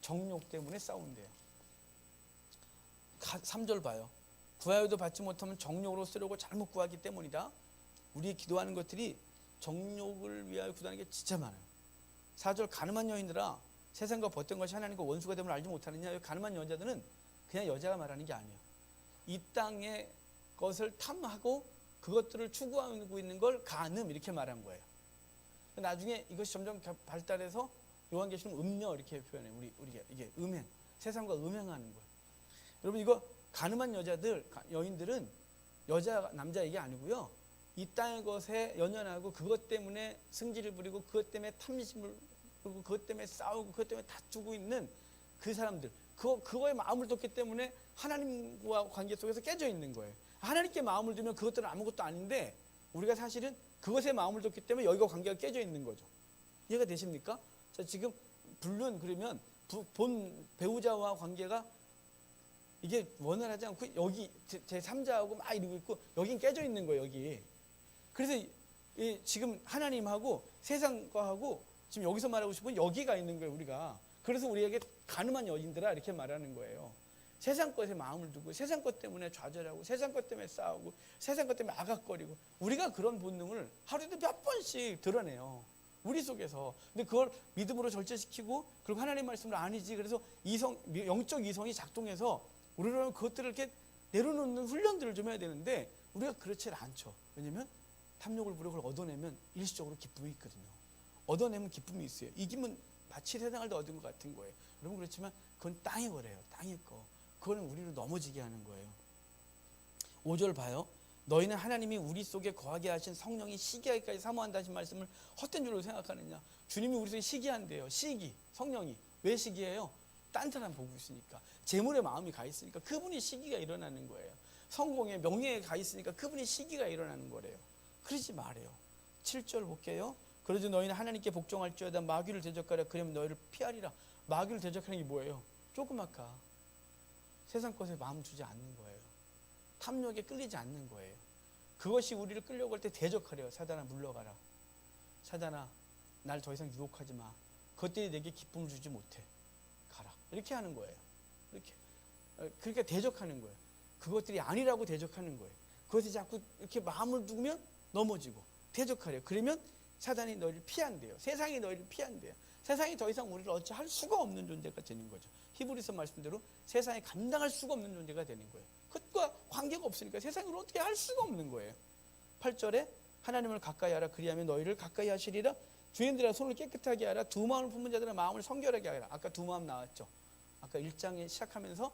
정욕 때문에 싸운대요. 3절 봐요. 구하여도 받지 못하면 정욕으로 쓰려고 잘못 구하기 때문이다. 우리 기도하는 것들이 정욕을 위하여 기도하는 게 진짜 많아요. 4절 가늠한 여인들아 세상과 벗던 것이 하나님과 원수가 됨을 알지 못하느냐. 가늠한 여자들은 그냥 여자가 말하는 게 아니에요. 이 땅의 것을 탐하고 그것들을 추구하고 있는 걸 가늠 이렇게 말한 거예요. 나중에 이것이 점점 발달해서 요한계시록 음녀 이렇게 표현해요. 우리가 이게 음행, 세상과 음행하는 거예요. 여러분 이거 가늠한 여인들은 남자 얘기 아니고요. 이 땅의 것에 연연하고 그것 때문에 승질을 부리고 그것 때문에 탐심을 부리고 그것 때문에 싸우고 그것 때문에 다투고 있는 그 사람들. 그거에 마음을 뒀기 때문에 하나님과 관계 속에서 깨져 있는 거예요. 하나님께 마음을 두면 그것들은 아무것도 아닌데 우리가 사실은 그것에 마음을 뒀기 때문에 여기가 관계가 깨져 있는 거죠. 이해가 되십니까? 자, 지금 불륜 그러면 본 배우자와 관계가 이게 원활하지 않고 여기 제3자하고 막 이러고 있고 여긴 깨져 있는 거예요. 여기. 그래서 지금 하나님하고 세상과하고 지금 여기서 말하고 싶은 여기가 있는 거예요. 우리가. 그래서 우리에게 가늠한 여인들아 이렇게 말하는 거예요. 세상 것에 마음을 두고 세상 것 때문에 좌절하고 세상 것 때문에 싸우고 세상 것 때문에 아각거리고 우리가 그런 본능을 하루에도 몇 번씩 드러내요. 우리 속에서. 근데 그걸 믿음으로 절제시키고 그리고 하나님 말씀을 아니지. 그래서 영적 이성이 작동해서 우리는 그것들을 이렇게 내려놓는 훈련들을 좀 해야 되는데 우리가 그렇지 않죠. 왜냐면 탐욕을 부려 그걸 얻어내면 일시적으로 기쁨이 있거든요. 얻어내면 기쁨이 있어요. 이기면 마치 세상을 더 얻은 것 같은 거예요. 여러분 그렇지만 그건 땅의 거래요. 땅의 거. 그거는 우리를 넘어지게 하는 거예요. 5절 봐요. 너희는 하나님이 우리 속에 거하게 하신 성령이 시기하기까지 사모한다는 말씀을 헛된 줄로 생각하느냐. 주님이 우리 속에 시기한대요. 성령이. 왜 시기해요? 딴 사람 보고 있으니까. 재물에 마음이 가 있으니까 그분이 시기가 일어나는 거예요. 성공에 명예에 가 있으니까 그분이 시기가 일어나는 거래요. 그러지 말아요. 7절 볼게요. 그러지 너희는 하나님께 복종할지어다 마귀를 대적하라. 그러면 너희를 피하리라. 마귀를 대적하는 게 뭐예요? 조그맣까 세상 것에 마음 주지 않는 거예요. 탐욕에 끌리지 않는 거예요. 그것이 우리를 끌려고 할 때 대적하래요. 사단아 물러가라. 사단아 날 더 이상 유혹하지 마. 그것들이 내게 기쁨을 주지 못해. 가라. 이렇게 하는 거예요. 이렇게. 그러니까 대적하는 거예요. 그것들이 아니라고 대적하는 거예요. 그것이 자꾸 이렇게 마음을 두면 넘어지고 대적하래요. 그러면 사단이 너희를 피한대요. 세상이 너희를 피한대요. 세상이 더 이상 우리를 어찌할 수가 없는 존재가 되는 거죠. 히브리서 말씀대로 세상에 감당할 수가 없는 존재가 되는 거예요. 그것과 관계가 없으니까 세상을 어떻게 할 수가 없는 거예요. 8절에 하나님을 가까이 하라. 그리하면 너희를 가까이 하시리라. 주인들아 손을 깨끗하게 하라. 두 마음을 품은 자들은 마음을 성결하게 하라. 아까 두 마음 나왔죠. 아까 1장에 시작하면서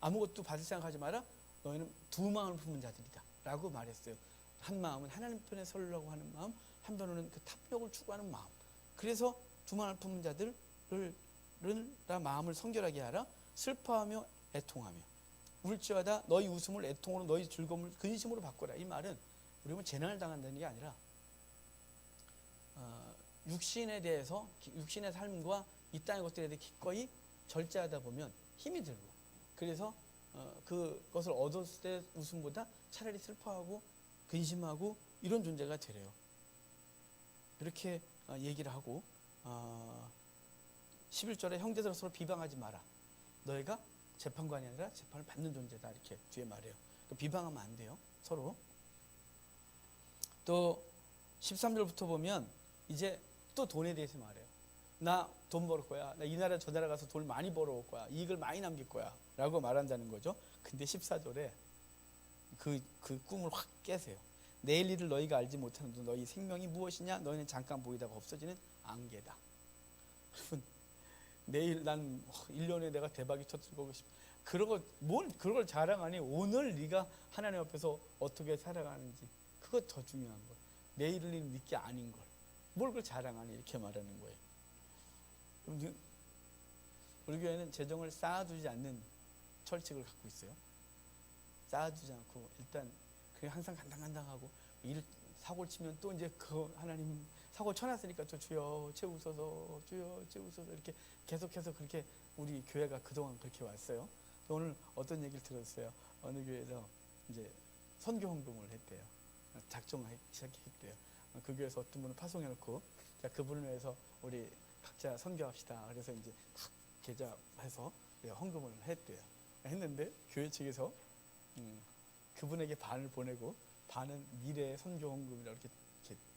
아무것도 받을 생각하지 마라. 너희는 두 마음을 품은 자들이다 라고 말했어요. 한 마음은 하나님 편에 서려고 하는 마음, 한편으로는 그 탐욕을 추구하는 마음. 그래서 두말 품은 자들을 마음을 성결하게 하라. 슬퍼하며 애통하며 울지어다 너희 웃음을 애통으로 너희 즐거움을 근심으로 바꾸라. 이 말은 우리가 재난을 당한다는 게 아니라 육신에 대해서, 육신의 삶과 이 땅의 것들에 대해 기꺼이 절제하다 보면 힘이 들고, 그래서 그것을 얻었을 때 웃음보다 차라리 슬퍼하고 근심하고 이런 존재가 되래요. 이렇게 얘기를 하고 11절에 형제들 서로 비방하지 마라. 너희가 재판관이 아니라 재판을 받는 존재다. 이렇게 뒤에 말해요. 비방하면 안 돼요. 서로. 또 13절부터 보면 이제 또 돈에 대해서 말해요. 나 돈 벌을 거야. 나 이 나라 저 나라 가서 돈 많이 벌어올 거야. 이익을 많이 남길 거야. 라고 말한다는 거죠. 근데 14절에 그 꿈을 확 깨세요. 내일 일을 너희가 알지 못하는데 너희 생명이 무엇이냐? 너희는 잠깐 보이다가 없어지는 안개다. 여러분, 내일 난 1년에 내가 대박이 터뜨리고 싶어. 그런 걸 자랑하니 오늘 네가 하나님 앞에서 어떻게 살아가는지 그거 더 중요한 거예요. 내일을 믿기 아닌 걸. 뭘 그걸 자랑하니 이렇게 말하는 거예요. 우리 교회는 재정을 쌓아두지 않는 철칙을 갖고 있어요. 쌓아두지 않고 일단 그냥 항상 간당간당하고 일 사고를 치면 또 이제 그 하나님 사고 쳐놨으니까 또 주여 채우소서 주여 채우소서 이렇게 계속해서 그렇게 우리 교회가 그동안 그렇게 왔어요. 오늘 어떤 얘기를 들었어요. 어느 교회에서 이제 선교 헌금을 했대요. 작정하기 시작했대요. 그 교회에서 어떤 분을 파송해놓고 자 그분을 위해서 우리 각자 선교합시다. 그래서 이제 딱 계좌해서 헌금을 했대요. 했는데 교회 측에서 그분에게 반을 보내고 반은 미래의 선교 헌금이라고 이렇게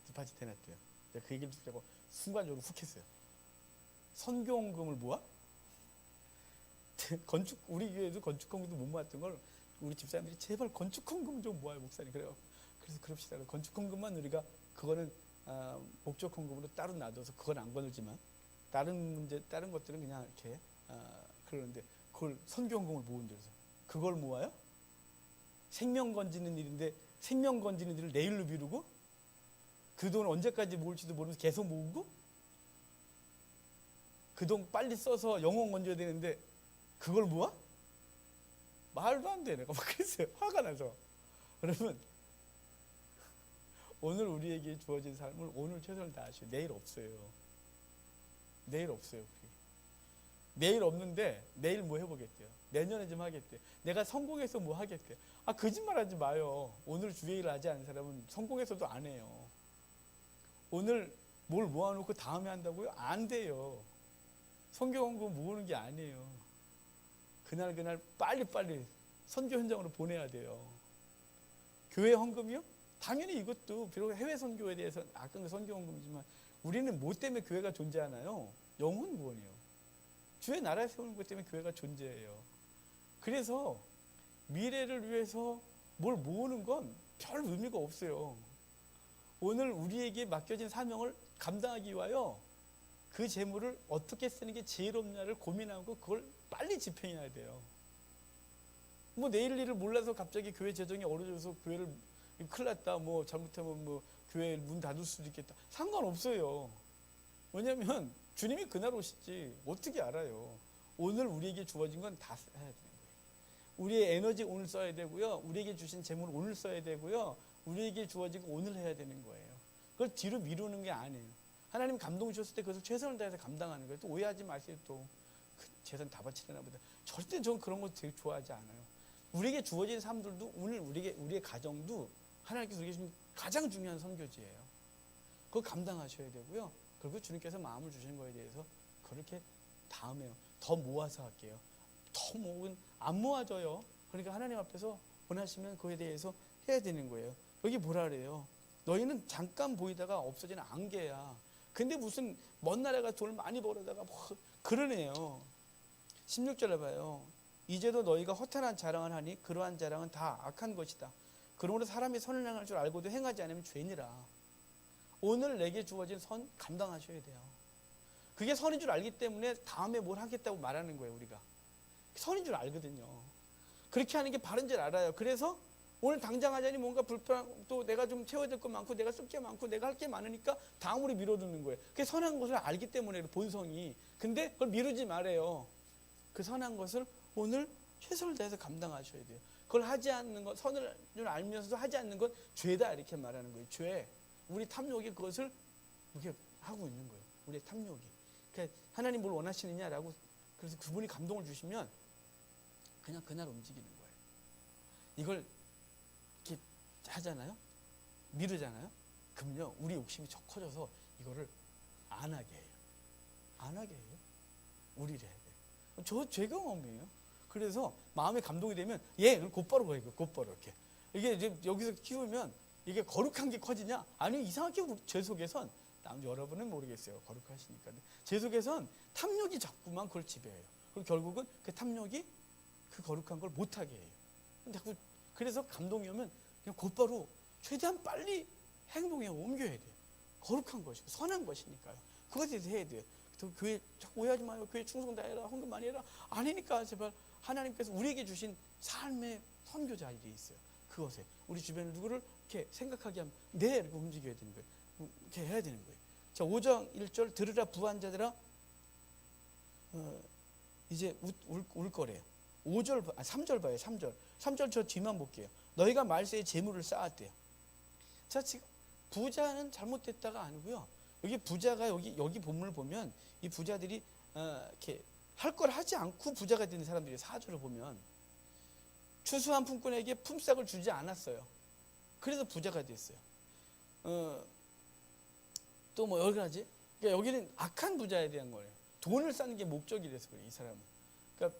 디파짓 해놨대요. 그 얘기를 듣고 순간적으로 훅 했어요. 선교 헌금을 모아? 우리 교회도 건축 헌금도 못 모았던 걸 우리 집사님들이 제발 건축 헌금 좀 모아요 목사님. 그래서 그럽시다. 건축 헌금만 우리가 그거는 목적 헌금으로 따로 놔둬서 그건 안 거느지만 다른 것들은 그냥 이렇게 그러는데 그걸 선교 헌금을 모은대서 그걸 모아요? 생명 건지는 일인데 생명 건지는 일을 내일로 미루고 그 돈 언제까지 모을지도 모르면서 계속 모으고 그 돈 빨리 써서 영혼 건져야 되는데 그걸 모아? 말도 안 돼. 내가 막 그랬어요. 화가 나서. 여러분 오늘 우리에게 주어진 삶을 오늘 최선을 다하셔요. 내일 없어요. 내일 없어요. 내일 없는데 내일 뭐 해보겠대요. 내년에 좀 하겠대요. 내가 성공해서 뭐 하겠대요. 거짓말하지 마요. 오늘 주일을 하지 않은 사람은 성공해서도 안 해요. 오늘 뭘 모아놓고 다음에 한다고요? 안 돼요. 선교헌금 모으는 게 아니에요. 그날 빨리빨리 선교 현장으로 보내야 돼요. 교회 헌금이요? 당연히 이것도 비록 해외 선교에 대해서 아까 그 선교 헌금이지만 우리는 뭐 때문에 교회가 존재하나요? 영혼 구원이요. 주의 나라 세우는 것 때문에 교회가 존재해요. 그래서 미래를 위해서 뭘 모으는 건 별 의미가 없어요. 오늘 우리에게 맡겨진 사명을 감당하기 위하여 그 재물을 어떻게 쓰는 게 지혜롭냐를 고민하고 그걸 빨리 집행해야 돼요. 뭐 내일 일을 몰라서 갑자기 교회 재정이 어려져서 교회를 큰일 났다, 뭐 잘못하면 뭐 교회 문 닫을 수도 있겠다. 상관없어요. 왜냐하면 주님이 그날 오실지 어떻게 알아요. 오늘 우리에게 주어진 건 다 해야 되는 거예요. 우리의 에너지 오늘 써야 되고요. 우리에게 주신 재물 오늘 써야 되고요. 우리에게 주어진 거 오늘 해야 되는 거예요. 그걸 뒤로 미루는 게 아니에요. 하나님 감동 주셨을 때 그것을 최선을 다해서 감당하는 거예요. 또 오해하지 마세요. 또 재산 다 바치려나 보다. 절대 저는 그런 거 되게 좋아하지 않아요. 우리에게 주어진 삶들도 오늘 우리의 가정도 하나님께서 우리에게 주신 가장 중요한 선교지예요. 그거 감당하셔야 되고요. 그리고 주님께서 마음을 주신 거에 대해서 그렇게 다음에요. 더 모아서 할게요. 더 모으면 안 모아져요. 그러니까 하나님 앞에서 원하시면 그에 대해서 해야 되는 거예요. 여기 뭐라 그래요? 너희는 잠깐 보이다가 없어지는 안개야. 근데 무슨 먼 나라가 돈을 많이 벌어다가 뭐 그러네요. 16절에 봐요. 이제도 너희가 허탄한 자랑을 하니 그러한 자랑은 다 악한 것이다. 그러므로 사람이 선을 행할 줄 알고도 행하지 않으면 죄니라. 오늘 내게 주어진 선 감당하셔야 돼요. 그게 선인 줄 알기 때문에 다음에 뭘 하겠다고 말하는 거예요. 우리가 선인 줄 알거든요. 그렇게 하는 게 바른 줄 알아요. 그래서 오늘 당장 하자니 뭔가 불편, 또 내가 좀 채워야 될 거 많고 내가 쓸 게 많고 내가 할 게 많으니까 다음으로 미뤄두는 거예요. 그게 선한 것을 알기 때문에 본성이. 근데 그걸 미루지 말아요. 그 선한 것을 오늘 최선을 다해서 감당하셔야 돼요. 그걸 하지 않는 것, 선을 알면서도 하지 않는 건 죄다 이렇게 말하는 거예요. 죄. 우리 탐욕이 그것을 이렇게 하고 있는 거예요. 우리의 탐욕이. 그러니까 하나님 뭘 원하시느냐라고 그래서 그분이 감동을 주시면 그냥 그날 움직이는 거예요. 이걸 이렇게 하잖아요. 미루잖아요. 그럼요. 우리 욕심이 커져서 이거를 안 하게 해요. 안 하게 해요. 우리를 해야 돼요. 저 제 경험이에요. 그래서 마음에 감동이 되면 그럼 곧바로 가요. 곧바로 이렇게. 이게 이제 여기서 키우면 이게 거룩한 게 커지냐? 아니 이상하게 제 속에선 여러분은 모르겠어요. 거룩하시니까. 제 속에선 탐욕이 자꾸만 그걸 지배해요. 그리고 결국은 그 탐욕이 그 거룩한 걸 못하게 해요. 그래서 감동이 오면 그냥 곧바로 최대한 빨리 행동에 옮겨야 돼요. 거룩한 것이고 선한 것이니까요. 그것에 대해서 해야 돼요. 또 교회 자꾸 오해하지 마요. 교회 충성 다해라. 헌금 많이 해라. 아니니까 제발 하나님께서 우리에게 주신 삶의 선교자 일이 있어요. 그것에 우리 주변에 누구를 이렇게 생각하게 하면 이렇게 움직여야 되는 거예요. 이렇게 해야 되는 거예요. 자, 5장 1절 들으라 부한자들아 이제 울 거래요. 3절 봐요. 3절 저 뒤만 볼게요. 너희가 말세에 재물을 쌓았대요. 자, 지금 부자는 잘못됐다가 아니고요. 여기 부자가 여기 본문을 보면 이 부자들이 이렇게 할 걸 하지 않고 부자가 되는 사람들이 4절을 보면 추수한 품꾼에게 품삯을 주지 않았어요. 그래서 부자가 됐어요. 또 뭐 여러 가지. 그러니까 여기는 악한 부자에 대한 거예요. 돈을 쌓는 게 목적이라서 그래요. 이 사람은. 그러니까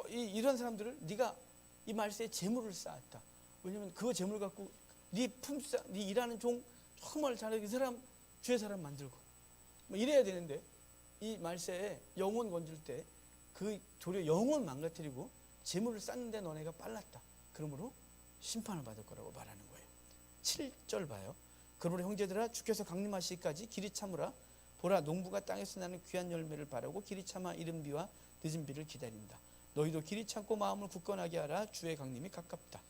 이런 사람들을 네가 이 말세에 재물을 쌓았다. 왜냐면 그 재물 갖고 네 일하는 종 정말 잘해 이 사람 주의 사람 만들고 뭐 이래야 되는데 이 말세에 영혼 건질 때 그 도리어 영혼 망가뜨리고 재물을 쌓는데 너네가 빨랐다. 그러므로 심판을 받을 거라고 말하는 거예요. 7절 봐요. 그러므로 형제들아 주께서 강림하시기까지 길이 참으라. 보라 농부가 땅에서 나는 귀한 열매를 바라고 길이 참아 이른 비와 늦은 비를 기다린다. 너희도 길이 참고 마음을 굳건하게 하라. 주의 강림이 가깝다.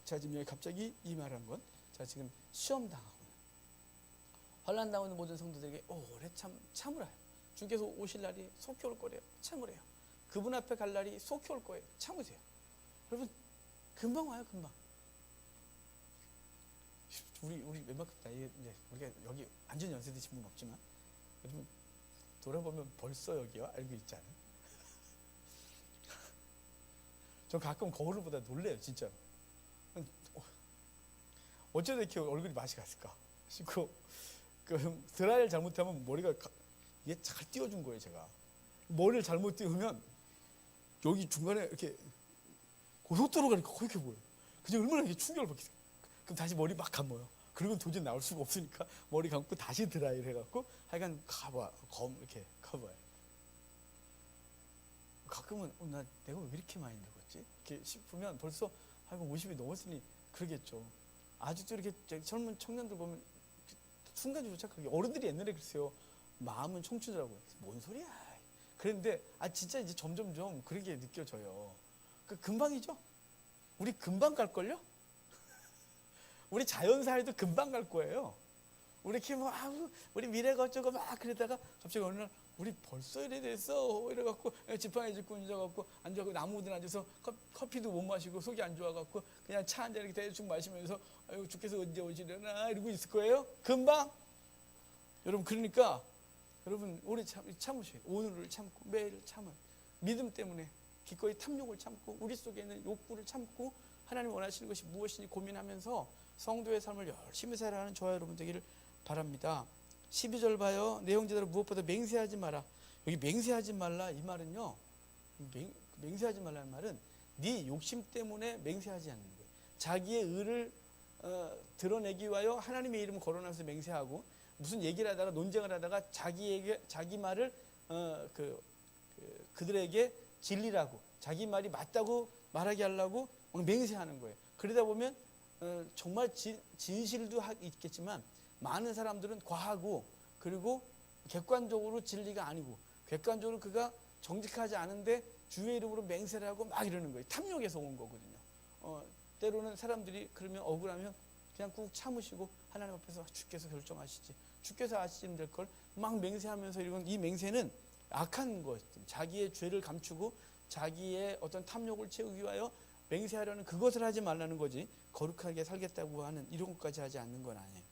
자, 지금 여기 갑자기 이 말한 건 자, 지금 시험 당하고 환난 당하는 모든 성도들에게 오래 참으라. 주께서 오실 날이 속히 올 거래요. 참으래요. 그분 앞에 갈 날이 속히 올 거예요. 참으세요. 여러분 금방 와요. 금방. 우리 웬만큼 나이 우리가 여기 완전 연세 드신 분 없지만 여러분 돌아보면 벌써 여기와 알고 있잖아요. 저 가끔 거울을 보다 놀래요. 진짜. 어쩌다 이렇게 얼굴이 맛이 갔을까 싶고 그 드라이를 잘못하면 머리가 이게 잘 띄워준 거예요. 제가 머리를 잘못 띄우면 여기 중간에 이렇게 고속도로가 이렇게 보여요. 그게 얼마나 이게 충격을 받겠어요. 그럼 다시 머리 막 감아요. 그리고 도저히 나올 수가 없으니까 머리 감고 다시 드라이를 해갖고 하여간 이렇게 가봐요. 가끔은 내가 왜 이렇게 많이 늙었지? 이렇게 싶으면 벌써 하여간 50이 넘었으니 그러겠죠. 아직도 이렇게 젊은 청년들 보면 순간적으로 착하게 어른들이 옛날에 그랬어요. 마음은 청춘이라고. 뭔 소리야? 그랬는데 진짜 이제 점점점 그런 게 느껴져요. 그러니까 금방이죠. 우리 금방 갈걸요? 우리 자연사에도 금방 갈 거예요. 우리 이렇게 우리 미래가 어쩌고 막 그러다가 갑자기 어느 날 우리 벌써 이래 됐어 이래갖고 지팡이 짚고 앉아갖고 나무들 앉아서 커피도 못 마시고 속이 안 좋아갖고 그냥 차 한 잔 이렇게 대충 마시면서 아유 주께서 언제 오시려나 이러고 있을 거예요. 금방. 여러분 그러니까 여러분 오래 참으세요. 오늘을 참고 매일 참아요. 믿음 때문에 기꺼이 탐욕을 참고 우리 속에 있는 욕구를 참고 하나님 원하시는 것이 무엇인지 고민하면서 성도의 삶을 열심히 살아가는 저와 여러분 되기를 바랍니다. 12절 봐요. 내 형제들아 무엇보다 맹세하지 마라. 여기 맹세하지 말라 이 말은요. 맹세하지 말라는 말은 네 욕심 때문에 맹세하지 않는 거예요. 자기의 의를 드러내기 위하여 하나님의 이름을 거론하면서 맹세하고 무슨 얘기를 하다가 논쟁을 하다가 자기 말을 그들에게 진리라고 자기 말이 맞다고 말하게 하려고 맹세하는 거예요. 그러다 보면 정말 진실도 있겠지만 많은 사람들은 과하고 그리고 객관적으로 진리가 아니고 객관적으로 그가 정직하지 않은데 주의 이름으로 맹세를 하고 막 이러는 거예요. 탐욕에서 온 거거든요. 때로는 사람들이 그러면 억울하면 그냥 꾹 참으시고 하나님 앞에서 주께서 결정하시지, 주께서 아시면 될 걸 막 맹세하면서 이런, 이 맹세는 악한 것, 자기의 죄를 감추고 자기의 어떤 탐욕을 채우기 위하여 맹세하려는 그것을 하지 말라는 거지, 거룩하게 살겠다고 하는 이런 것까지 하지 않는 건 아니에요.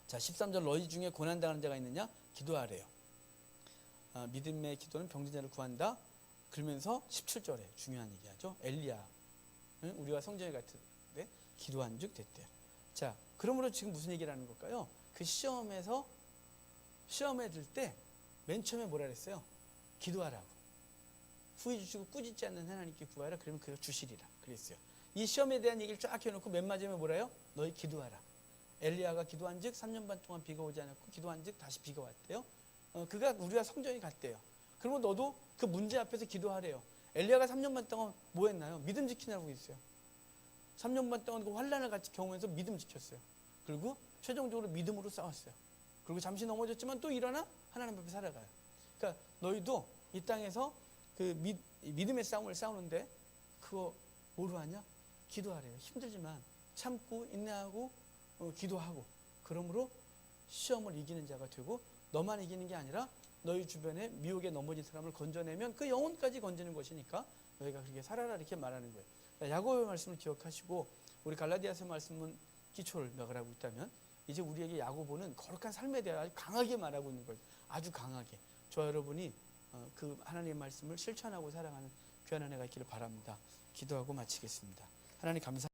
자, 13절, 너희 중에 고난당하는 자가 있느냐? 기도하래요. 믿음의 기도는 병든 자를 구한다. 그러면서 17절에 중요한 얘기하죠. 엘리야, 우리가 성전에 같은데 기도한 즉 됐대요. 자, 그러므로 지금 무슨 얘기를 하는 걸까요? 그 시험에 들 때 맨 처음에 뭐라 그랬어요? 기도하라고. 후회 주시고 꾸짖지 않는 하나님께 구하라. 그러면 그가 주시리라 그랬어요. 이 시험에 대한 얘기를 쫙 해놓고 맨 마지막에 뭐라요? 너희 기도하라. 엘리야가 기도한 즉 3년 반 동안 비가 오지 않았고 기도한 즉 다시 비가 왔대요. 그가 우리가 성전에 갔대요. 그러면 너도 그 문제 앞에서 기도하래요. 엘리야가 3년 반 동안 뭐 했나요? 믿음 지키라고 했어요. 3년 반 동안 그 환난을 같이 경험해서 믿음 지켰어요. 그리고 최종적으로 믿음으로 싸웠어요. 그리고 잠시 넘어졌지만 또 일어나 하나님 앞에 살아가요. 그러니까 너희도 이 땅에서 그 믿음의 싸움을 싸우는데 그거 뭐로 하냐? 기도하래요. 힘들지만 참고 인내하고 기도하고, 그러므로 시험을 이기는 자가 되고, 너만 이기는 게 아니라 너희 주변에 미혹에 넘어진 사람을 건져내면 그 영혼까지 건지는 것이니까 너희가 그렇게 살아라, 이렇게 말하는 거예요. 야고보의 말씀을 기억하시고 우리 갈라디아서 말씀은 기초를 명을 있다면, 이제 우리에게 야고보는 거룩한 삶에 대해 아주 강하게 말하고 있는 거예요. 아주 강하게. 저와 여러분이 그 하나님의 말씀을 실천하고 살아가는 귀한 한 해가 있기를 바랍니다. 기도하고 마치겠습니다. 하나님 감사합니다.